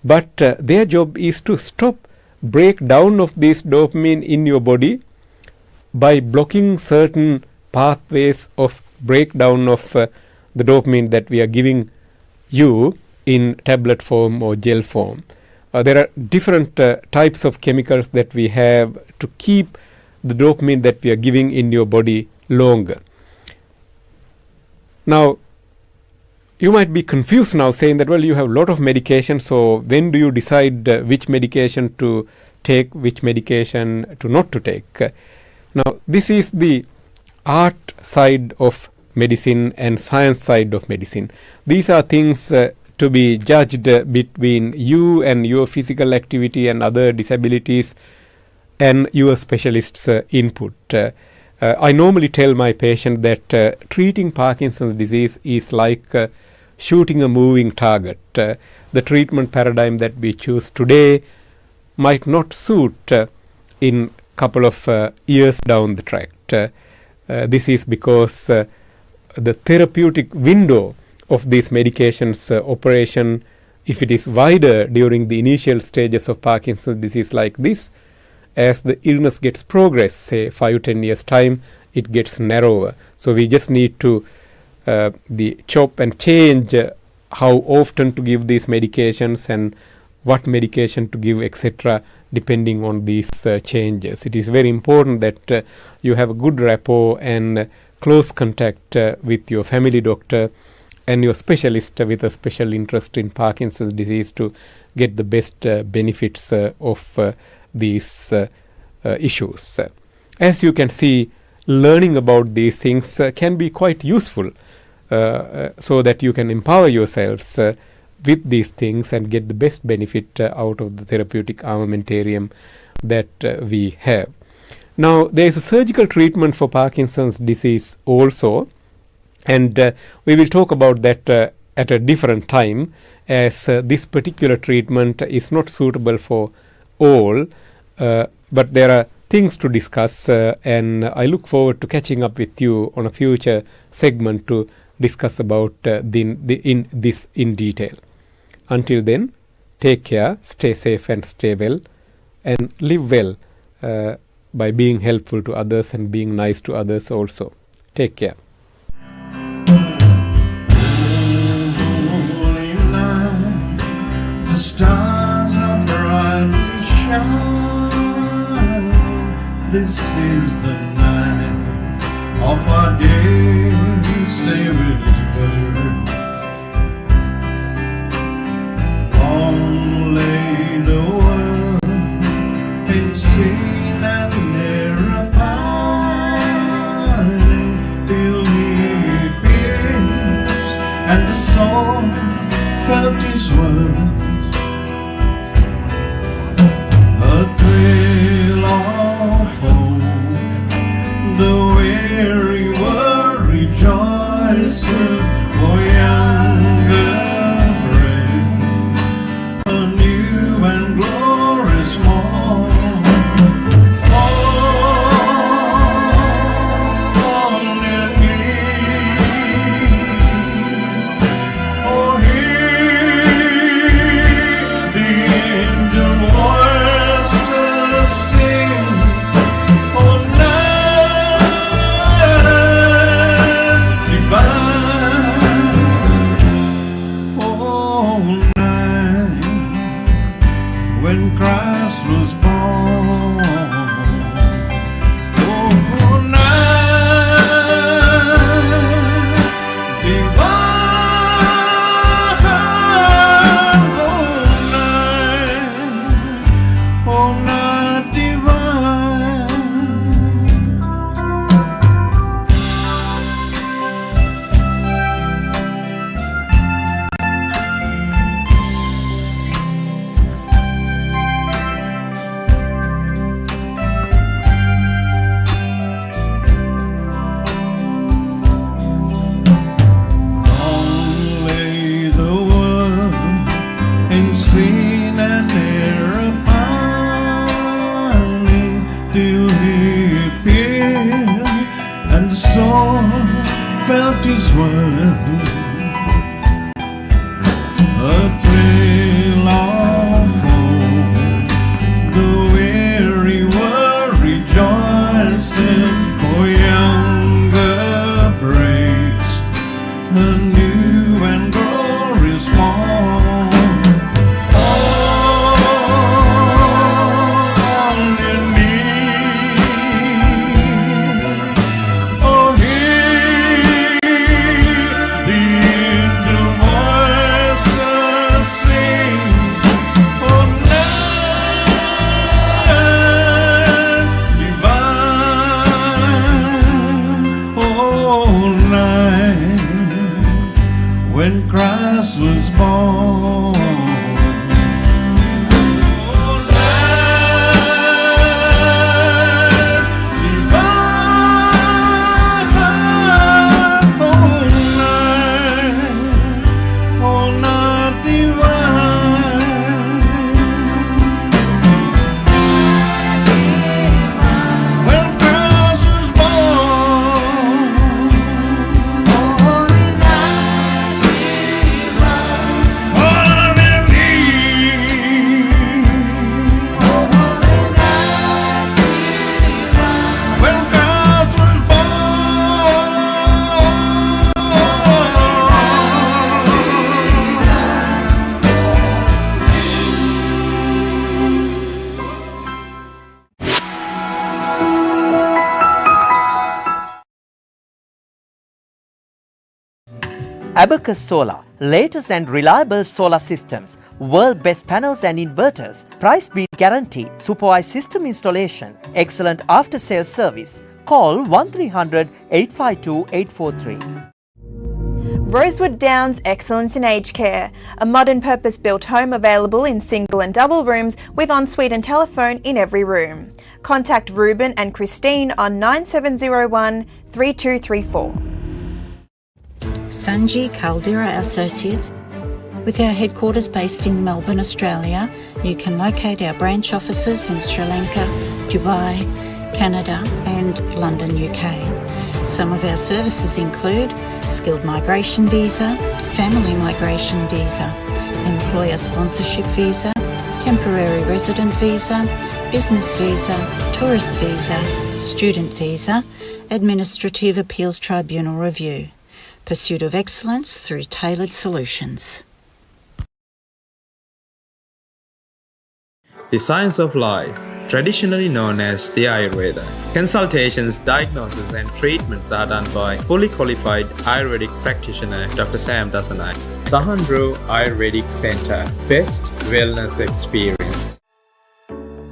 but their job is to stop breakdown of this dopamine in your body by blocking certain pathways of breakdown of the dopamine that we are giving you in tablet form or gel form. There are different types of chemicals that we have to keep the dopamine that we are giving in your body longer. Now, you might be confused now, saying that, well, you have a lot of medication, so when do you decide which medication to take, which medication to not to take? Now, this is the art side of medicine and science side of medicine. These are things to be judged between you and your physical activity and other disabilities and your specialist's input. I normally tell my patient that treating Parkinson's disease is like shooting a moving target. The treatment paradigm that we choose today might not suit in couple of years down the track. This is because the therapeutic window of these medications operation, if it is wider during the initial stages of Parkinson's disease like this, as the illness gets progress, say 5-10 years time, it gets narrower. So we just need to the chop and change how often to give these medications and what medication to give, etc., depending on these changes. It is very important that you have a good rapport and close contact with your family doctor and your specialist with a special interest in Parkinson's disease to get the best benefits of these issues. As you can see, learning about these things can be quite useful so that you can empower yourselves with these things and get the best benefit out of the therapeutic armamentarium that we have. Now, there is a surgical treatment for Parkinson's disease also, and we will talk about that at a different time, as this particular treatment is not suitable for all, but there are things to discuss, and I look forward to catching up with you on a future segment to discuss about this in detail. Until then, take care, stay safe and stay well, and live well by being helpful to others and being nice to others also. Take care. The stars are brightly shining. This is the night of our dear Savior's birth. Long lay the world in sin and error pining, till He appears, and the soul felt His words. A thrill of hope, the weary world rejoices for younger grace, a new and glorious morn. On their knees, oh, hear the angel voices sing. Oh, night divine, oh, night when Christ was born. Oh, night divine, oh, night divine. Long lay the world in sin and error pining, till He appeared, and the soul felt His word. A thrill of hope, the weary world rejoicing for younger praise, a new and glorious morn. On your knees, oh, hear the angel voices sing. Oh, night divine, oh, night when Christ was born. Oh, night Abacus Solar, latest and reliable solar systems, world best panels and inverters, price beat guarantee, supervised system installation, excellent after sales service. Call 1300 852 843. Rosewood Downs Excellence in Aged Care, a modern purpose-built home available in single and double rooms with ensuite and telephone in every room. Contact Ruben and Christine on 9701 3234. Sanji Caldera Associates. With our headquarters based in Melbourne, Australia, you can locate our branch offices in Sri Lanka, Dubai, Canada and London, UK. Some of our services include skilled migration visa, family migration visa, employer sponsorship visa, temporary resident visa, business visa, tourist visa, student visa, administrative appeals tribunal review. Pursuit of excellence through tailored solutions. The science of life, traditionally known as the Ayurveda. Consultations, diagnosis and treatments are done by fully qualified Ayurvedic practitioner Dr. Sam Dasanai. Sahandro Ayurvedic Center, best wellness experience.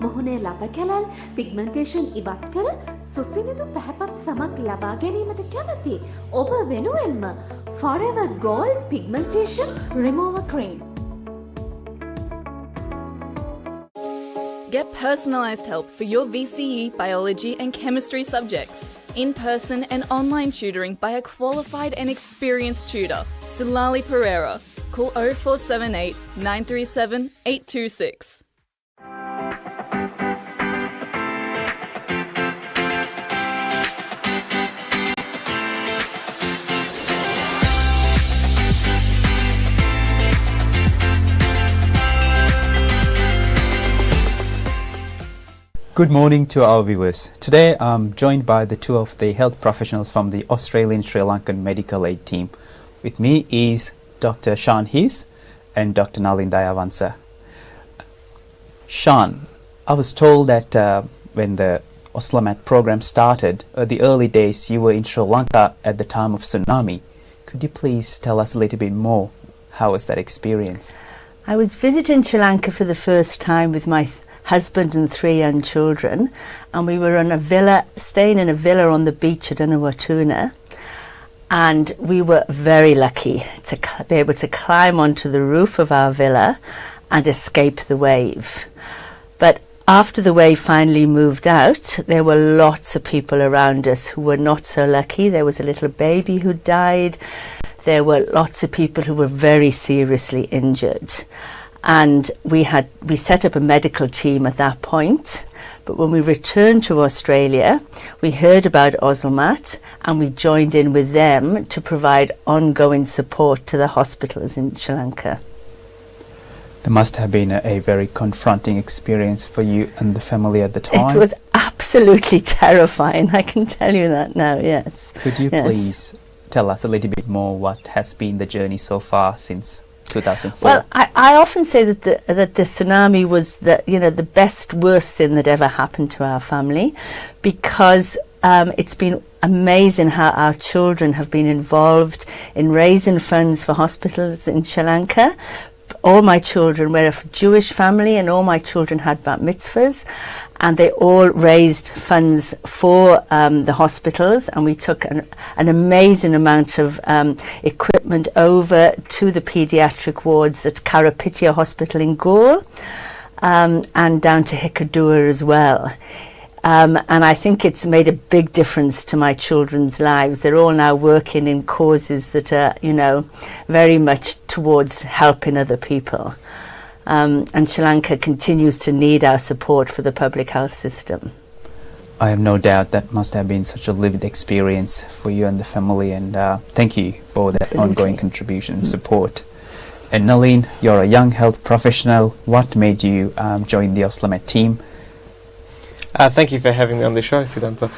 මොහුනේ ලබ කැලල් pigmentation ඉවත් කර සුසිනිදු පැහැපත් සමක් ලබා ගැනීමට කැමති ඔබ වෙනුවෙන්ම Forever Gold Pigmentation Remover Cream. Get personalised help for your VCE, biology and chemistry subjects. In-person and online tutoring by a qualified and experienced tutor, Sulali Pereira. Call 0478 937 826. Good morning to our viewers. Today I'm joined by the two of the health professionals from the Australian Sri Lankan Medical Aid team. With me is Dr. Sean Hughes and Dr. Nalin Dayavansa. Sean, I was told that when the Oslamat program started, the early days you were in Sri Lanka at the time of tsunami. Could you please tell us a little bit more? How was that experience? I was visiting Sri Lanka for the first time with my husband and 3 young children, and we were on a villa, staying in a villa on the beach at Unawatuna, and we were very lucky to be able to climb onto the roof of our villa and escape the wave. But after the wave finally moved out, there were lots of people around us who were not so lucky. There was a little baby who died. There were lots of people who were very seriously injured. And we set up a medical team at that point. But when we returned to Australia, we heard about Oslamat and we joined in with them to provide ongoing support to the hospitals in Sri Lanka. There must have been a very confronting experience for you and the family at the time. It was absolutely terrifying, I can tell you that now, yes. Could you please tell us a little bit more what has been the journey so far since 2004? Well, I often say that the tsunami was the best, worst thing that ever happened to our family, because it's been amazing how our children have been involved in raising funds for hospitals in Sri Lanka. All my children were a Jewish family and all my children had bat mitzvahs, and they all raised funds for the hospitals, and we took an amazing amount of equipment over to the paediatric wards at Karapitya Hospital in Galle, and down to Hikkaduwa as well. And I think it's made a big difference to my children's lives. They're all now working in causes that are, very much towards helping other people. And Sri Lanka continues to need our support for the public health system. I have no doubt that must have been such a vivid experience for you and the family, and thank you for that ongoing contribution and support. And Nalin, you're a young health professional. What made you join the Oslamat team? Thank you for having me on the show, Siddhanta.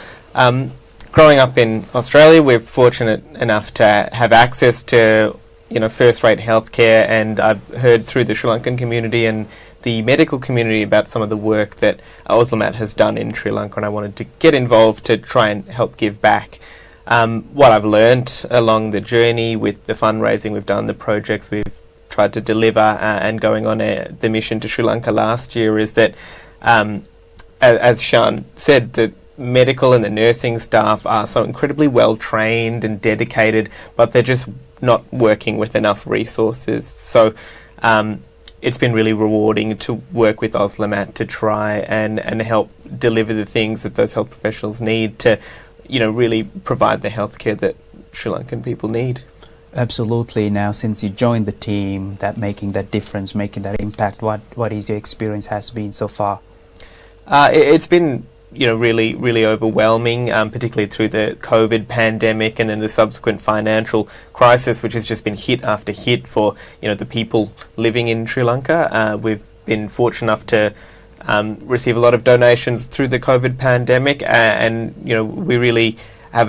Growing up in Australia, we're fortunate enough to have access to, first-rate healthcare, and I've heard through the Sri Lankan community and the medical community about some of the work that Oslamat has done in Sri Lanka, and I wanted to get involved to try and help give back. What I've learnt along the journey with the fundraising we've done, the projects we've tried to deliver, and going on the mission to Sri Lanka last year is that, as Sean said, the medical and the nursing staff are so incredibly well trained and dedicated, but they're just not working with enough resources. So it's been really rewarding to work with Auslamat to try and help deliver the things that those health professionals need to, really provide the healthcare that Sri Lankan people need. Absolutely. Now, since you joined the team, that making that difference, making that impact, what is your experience has been so far? It's been really, really overwhelming, particularly through the COVID pandemic and then the subsequent financial crisis, which has just been hit after hit for, the people living in Sri Lanka. We've been fortunate enough to receive a lot of donations through the COVID pandemic, and, we really have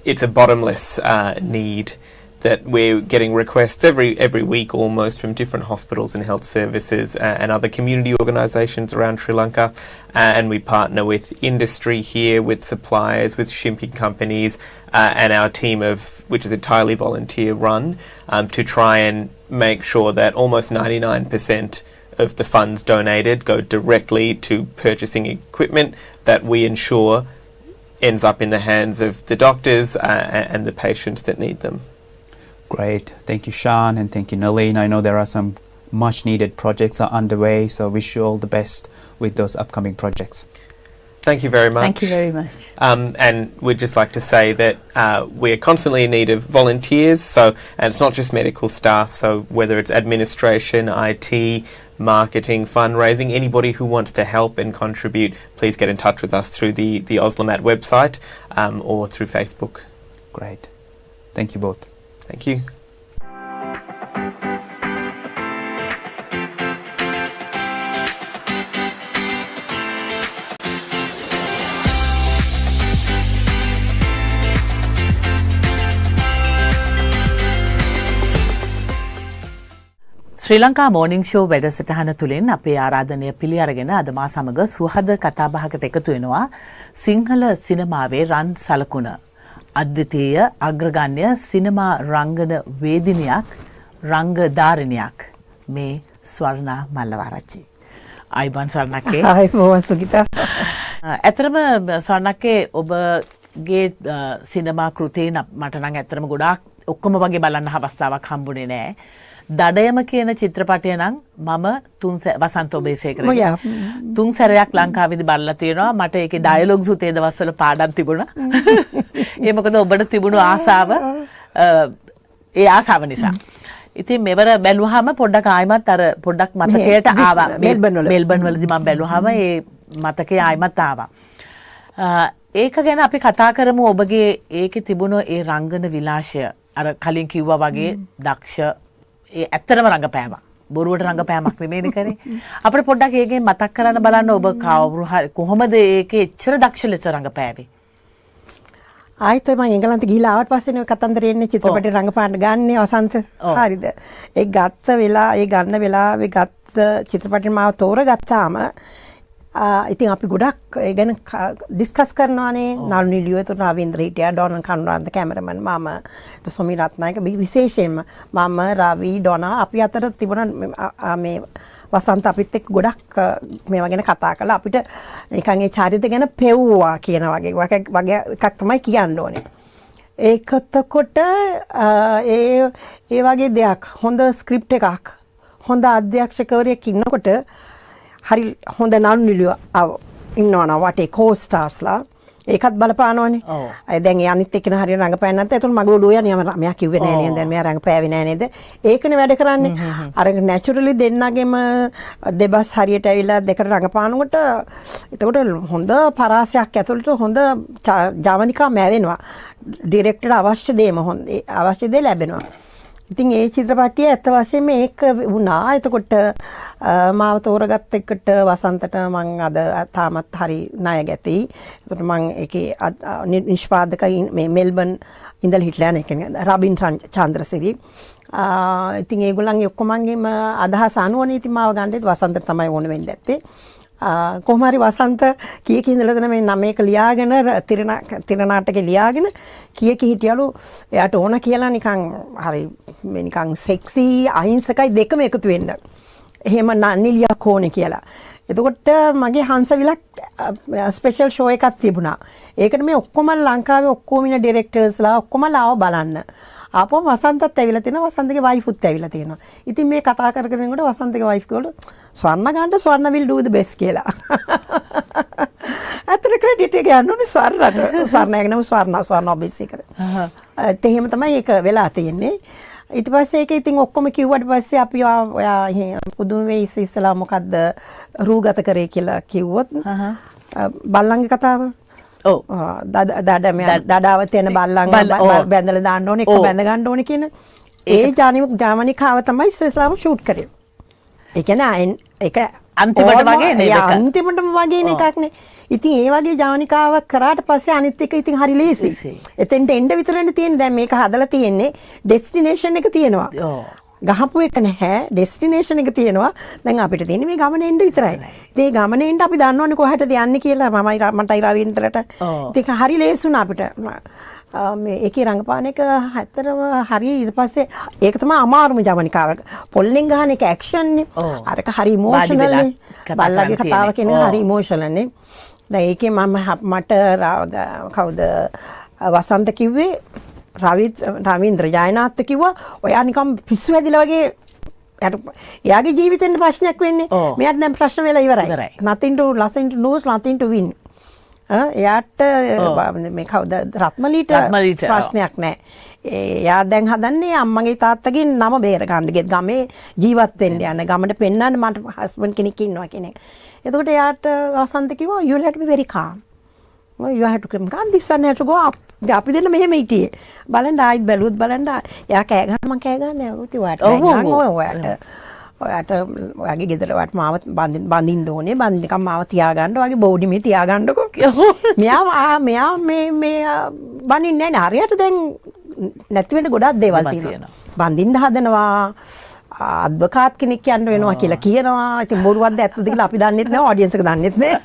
it's a bottomless need that we're getting requests every week almost from different hospitals and health services and other community organisations around Sri Lanka, and we partner with industry here, with suppliers, with shipping companies, and our team which is entirely volunteer run, to try and make sure that almost 99% of the funds donated go directly to purchasing equipment that we ensure ends up in the hands of the doctors and the patients that need them. Great. Thank you, Sean, and thank you, Nalin. I know there are some much needed projects are underway, so wish you all the best with those upcoming projects. Thank you very much. Thank you very much. And we'd just like to say that we're constantly in need of volunteers, and it's not just medical staff, so whether it's administration, IT, marketing, fundraising, anybody who wants to help and contribute, please get in touch with us through the Auslamat website or through Facebook. Great. Thank you both. Thank you. Sri Lanka මෝනිං show වැඩසටහන තුලින් අපේ ආරාධනය පිළි අරගෙන අද මා සමග සුහද කතාබහකට එකතු වෙනවා සිංහල සිනමාවේ රන් සලකුණ අද්විතීය අග්‍රගණ්‍ය සිනමා රංගන වේදිනියක් රංගධාරිනියක් මේ ස්වර්ණා මල්ලවආරච්චි. ආයිබන් ස්වර්ණක්කේ. ආයිබන් සුගිතා. ඇත්තටම ස්වර්ණක්කේ ඔබගේ සිනමා කෘතීන් මට නම් ඇත්තටම ගොඩාක් ඔක්කොම වගේ බලන්න අවස්ථාවක් හම්බුනේ නෑ. දඩයම කියන චිත්‍රපටය නම් මම වසන්ත ඔබේසේකරගේ තුන් සැරයක් ලංකාවේදී බලලා තියෙනවා. මට ඒකේ ඩයලොග්ස් උතේ දවස්වල පාඩම් තිබුණා. ඒ මොකද ඔබට තිබුණු ආසාව ඒ ආසාව නිසා. ඉතින් මෙවර බැලුවාම පොඩ්ඩක් ආයිමත් අර පොඩ්ඩක් මතකයට ආවා. මෙල්බර්න් වලදී මම බැලුවාම ඒ මතකය ආයිමත් ආවා. ඒක ගැන අපි කතා කරමු. ඔබගේ ඒකේ තිබුණු ඒ රංගන විලාසය අර කලින් කිව්වා වගේ දක්ෂ ඒ ඇත්තටම රංගපෑමක්. බොරුවට රංගපෑමක් නෙමෙයිනේ කරේ. අපිට පොඩ්ඩක් ඒකෙන් මතක් කරන්න බලන්න ඔබ කවුරු හරි කොහොමද ඒකේ එච්චර දක්ෂ ලෙස රංගපෑවේ? ආයිත් මම එංගලන්තේ ගිහිලා ආවට පස්සේනේ කතන්දරේ එන්නේ චිත්‍රපටේ රංගපාන්න ගන්නේ වසන්ත. හරිද? ඒ ගන්න වෙලාවේ ගත්ත චිත්‍රපටේ මාව තෝරගත්තාම ඉතින් අපි ගොඩක් ඒ ගැන ඩිස්කස් කරනවානේ. නළු නිලියෝ එතකොට රවීන්ද්‍ර හිටියා, ඩොනල් කනුරාන්ත කැමරමන්, මම සොමි රත්නායක විශේෂයෙන්ම මම රවි ඩොනා අපි අතර තිබුණා මේ වසන්ත අපිත් එක්ක ගොඩක් මේවා ගැන කතා කළා. අපිට නිකන් ඒ චරිත ගැන පෙව්වා කියන වගේ එකක් තමයි කියන්න ඕනේ. ඒකතකොට ඒ වගේ දෙයක් හොඳ ස්ක්‍රිප්ට් එකක් හොඳ අධ්‍යක්ෂකවරයෙක් ඉන්නකොට හරි හොඳ නළු නිලියෝ ඉන්නවනේ වටේ කෝස්ටාස්ලා ඒකත් බලපානවනේ. දැන් ඒ අනිත් එක්කන හරියට රංගපෑන්නේ නැත්නම් එතකොට මගේ ඔළුව යන්නේ මෙයා කිව්වේ නෑ නේද? දැන් මෙයා රංගපෑවේ නෑ නේද? ඒකනේ වැඩ කරන්නේ. අර නැචරලි දෙන්නගෙම දෙබස් හරියට ඇවිල්ලා දෙකට රංගපානකොට එතකොට හොඳ පරාසයක් ඇතුළට හොඳ ජවනිකා මැවෙනවා. ඩිරෙක්ටර්ට අවශ්‍ය දේම අවශ්‍ය දේ ලැබෙනවා. ඉතින් ඒ චිත්‍රපටිය ඇත්ත වශයෙන්ම ඒක වුණා. එතකොට මාව තෝරගත්ත එකට වසන්තට මම අද තාමත් හරි ණය ගැති. එතකොට මම ඒකේ නිෂ්පාදක මේ මෙල්බන් ඉඳලා හිටලා යන එකනේ රබින් චන්ද්‍රසිරි. ඉතින් ඒගොල්ලන්ගේ ඔක්කොමන්ගේම අදහස අනුවනේ ඉතින් මාව ගන්න වසන්තට තමයි ඕන වෙන්නේ නැත්තේ. කොහොම හරි වසන්ත කීයක ඉඳලාද මේ 9ක ලියාගෙන තිරනාටකේ ලියාගෙන කීයක හිටියලු එයාට ඕන කියලා නිකන් හරි මේ නිකන් සෙක්සි අහිංසකයි දෙකම එකතු වෙන්න. එහෙම නිලියක් ඕනේ කියලා. එතකොට මගේ හංසවිලක් ස්පෙෂල් ෂෝ එකක් තිබුණා. ඒකට මේ ඔක්කොම ලංකාවේ ඔක්කොම ඉන්න ඩිරෙක්ටර්ස්ලා ඔක්කොම ආව බලන්න. ආපුවම වසන්තත් ඇවිල්ලා තියෙනවා, වසන්තගේ වයිෆුත් ඇවිල්ලා තියෙනවා. ඉතින් මේ කතා කරගෙන ඉන්නකොට වසන්තගේ වයිෆ් කිව්වලු ස්වර්ණ ගන්න ස්වර්ණ will do the best කියලා. අතට ක්‍රෙඩිට් එක යන්නේ ස්වර්ණට. ස්වර්ණයක නම ස්වර්ණ ඔබ්වියස්ලි කර. එහෙම තමයි ඒක වෙලා තියෙන්නේ. ඊට පස්සේ ඒක ඉතින් ඔක්කොම කිව්වට පස්සේ අපි ඔයා පුදුම වෙයි ඉස්සලා මොකද්ද රූගත කරේ කියලා කිව්වොත් බල්ලන්ගේ කතාව. ඔව් දඩාව තියෙන බල්ලන් බැඳලා දාන්න ඕනේ, එක බැඳ ගන්න ඕනේ කියන ඒ ජාමනිකාව තමයි ඉස්සලාම ෂූට් කරේ. ඒ කියන්නේ ඒක අන්තිමට වගේ නේද? අන්තිමටම වගේ එකක් නේ. ඉතින් ඒ වගේ ජාමනිකාවක් කරාට පස්සේ අනිත් එක ඉතින් හරි ලේසි. එතෙන්ට එන්න විතරනේ තියෙන්නේ. දැන් මේක හදලා තියෙන්නේ ඩෙස්ටිනේෂන් එක තියෙනවා. ගහපු එක නැහැ, ඩෙස්ටිනේෂන් එක තියෙනවා. දැන් අපිට තියෙන්නේ මේ ගමන එන්න විතරයි. ඉතින් මේ ගමන එන්න අපි දන්නවනේ කොහටද යන්නේ කියලා. මටයි රවීන්ද්‍රට. ඒක හරි ලේසි වුණා අපිට. මේ ඒකේ රංගපාන එක හැතරම හරි. ඊට පස්සේ ඒක තමයි අමාරුම ජවනිකාව. පොල්ලෙන් ගහන එක ඇක්ෂන් නේ. අරක හරි ඉමෝෂනල් නේ. බල්ලගේ කතාව කියන හරි ඉමෝෂනල් නේ. දැන් ඒකේ මට කවුද වසන්ත කිව්වේ රවීන්ද්‍ර ජයනාත් කිව්වා ඔයා නිකම් පිස්සු හැදිලා වගේ එයාගේ ජීවිතේට ප්‍රශ්නයක් වෙන්නේ. මෙයාට දැන් ප්‍රශ්න වෙලා ඉවරයි. nothing to lose, nothing to win. එයාට මේ කවුද රත්මලීට ප්‍රශ්නයක් නැහැ. එයා දැන් හදන්නේ අම්මගේ තාත්තගේ නම බේර ගන්න. ගමේ ජීවත් වෙන්න යන ගමට පෙන්නන්න මට හස්බන්ඩ් කෙනෙක් ඉන්නවා කියන එක. එතකොට එයාට වසන්ත කිව්වා you have to be very calm. You have to calm. This one has to go up. අපි දෙන්න මෙහෙම හිටියේ. බලන්න ආයිත් බැලුවොත් බලන්න එයා කෑ ගන්න මං කෑ ගන්න නෑ. ඔයාට ඔයාගේ ගෙදර වට මාව බඳින්න ඕනේ. බඳින්නකම් මාව තියාගන්න. ඔයාගේ බෝඩි මේ තියාගන්නකො. මෙයා මේ බඳින්නේ නැහැ. හරියට දැන් නැති වෙන ගොඩක් දේවල් තියෙනවා. බඳින්න හදනවා. අද්වකාත් කෙනෙක් යන්න වෙනවා කියලා කියනවා. ඉතින් බොරුවක්ද ඇත්තද කියලා අපි දන්නෙත් නැහැ, ඔඩියන්ස් එක දන්නෙත් නැහැ.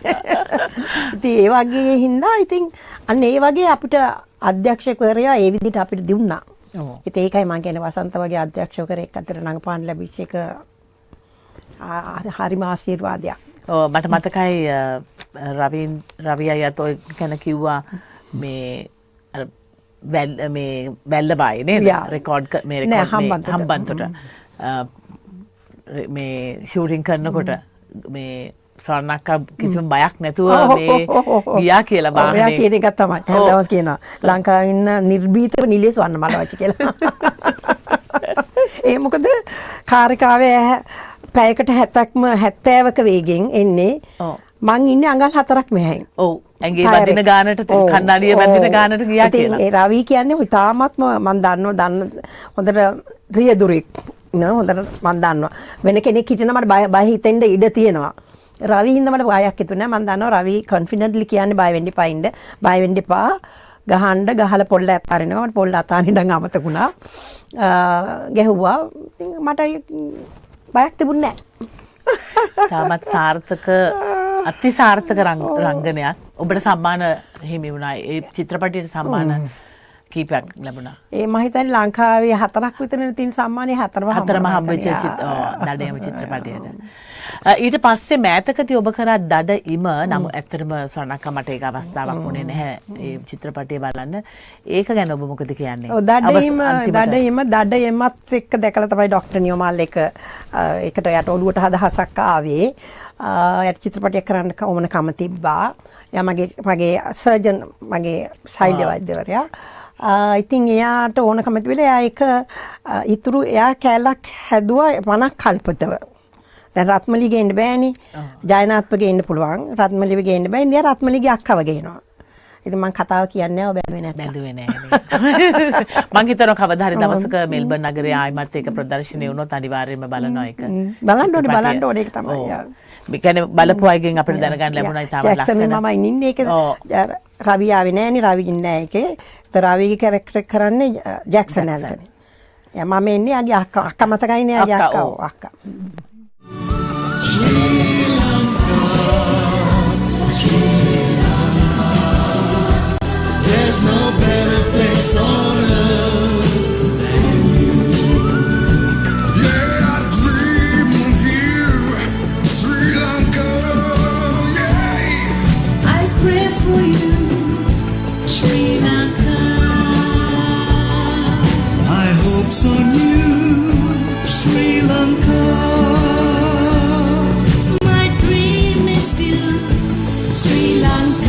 ඉතින් ඒ වගේ හින්දා ඉතින් අන්න ඒ වගේ අපිට අධ්‍යක්ෂකවරයා ඒ විදිහට අපිට දුන්නා. ඉතින් ඒකයි මම කියන්නේ වසන්ත වගේ අධ්‍යක්ෂකවරයෙක් අතර රඟපාන්න ලැබිච්ච එක හරිම ආශිර්වාදයක්. ඔව් මට මතකයි රවි අයත් ඔය ගැන කිව්වා මේ මේ බැල්ලබායි නේද? රෙකෝඩ් මේ හම්බන්තොට මේ ෂූටින් කරනකොට මේ ස්වර්ණක්කා කිසිම බයක් නැතුව මේ ගියා කියලා බාහනේ. ඔයා කියන එක තමයි. හැමදාම කියනවා ලංකාවේ ඉන්න නිර්භීතව නිලිය ස්වර්ණ මලවච්ච කියලා. ඒ මොකද කාර්යකාවේ පැයකට 70ක වේගෙන් එන්නේ. මං ඉන්නේ අඟල් 4ක් මෙහෙන්. ඔව්. ඇඟේ බඳින ගානට කණ්ණාඩිය බඳින ගානට ගියා කියලා. ඒ රවි කියන්නේ ඉතාමත්ම මං දන්න හොඳට රියදුරෙක්. හොඳට මං දන්නවා. වෙන කෙනෙක් හිටින මට බය හිතෙන්න ඉඩ තියෙනවා. රවි හින්දා මට බයක් හිතුනේ නැහැ. මං දන්නවා රවි කොන්ෆිඩන්ට්ලි කියන්නේ බය වෙන්න එපා ඉන්න. බය වෙන්න එපා. ගහන්න ගහලා පොල්ල අතාරිනවා. මට පොල්ල අතාරින්න අමතකුණා. ගැහුවා. මට බයක් තිබුණේ නැහැ. තාමත් සාර්ථක අති සාර්ථක රංගනයක් ඔබට සම්මාන හිමි වුණා. ඒ චිත්‍රපටයට සම්මාන කීපයක් ලැබුණා. ඒ මම හිතන්නේ ලංකාවේ 4ක් විතර තියෙන සම්මානේ හතරම හම්බෙච්ච දඩයම චිත්‍රපටයට. ඊට පස්සේ මෑතකදී ඔබ කරා දඩඉම නම් ඇත්තටම ස්වර්ණක්කා මට ඒක අවස්ථාවක් වුණේ නැහැ ඒ චිත්‍රපටය බලන්න. ඒක ගැන ඔබ මොකද කියන්නේ? ඔව් දඩඉමත් එක්ක දැකලා තමයි ડોක්ටර් නියමාල් එක ඒකට යට ඔළුවට අදහසක් ආවේ. යට චිත්‍රපටයක් කරන්න ඕමනකම තිබ්බා. එයා මගේ සර්ජන් මගේ ශෛල්‍ය වෛද්‍යවරයා. ඉතින් එයාට ඕනකම තිබිලා එයා ඒක ඉතුරු එයා කැලක් හැදුවා 50ක් කල්පතව. දැන් රත්මලි ගේන්න බෑනේ. ජයනාත්ව ගේන්න පුළුවන්. රත්මලිව ගේන්න බෑ. ඉතින් එයා රත්මලිගේ අක්කව ගේනවා. ඉතින් මම කතාව කියන්නේ නැහැ බැලුවේ නැහැ. බැලුවේ නැහැ. මං හිතනවා කවදා හරි දවසක මෙල්බර්න් නගරයේ ආයිමත් ඒක ප්‍රදර්ශනය වුණොත් අනිවාර්යයෙන්ම බලනවා ඒක. බලන්න ඕනේ ඒක තමයි. මේ කියන්නේ බලපු අයගෙන් අපිට දැනගන්න ලැබුණා ඉතාලම ලස්සන. ජැක්සන් මම ඉන්නේ ඒක. රවි ආවේ නැහනේ. රවි ඉන්නේ නැහැ ඒකේ. රවිගේ කැරක්ටර් කරන්නේ ජැක්සන් ඇල්ටන්. මම එන්නේ ආගේ අක්කා මතකයිනේ ආගේ අක්කා. Sri Lanka. place on earth than you. Yeah, I dream of you, Sri Lanka. Yeah, I pray for you, Sri Lanka. my hopes on you, Sri Lanka. My dream is you, Sri Lanka.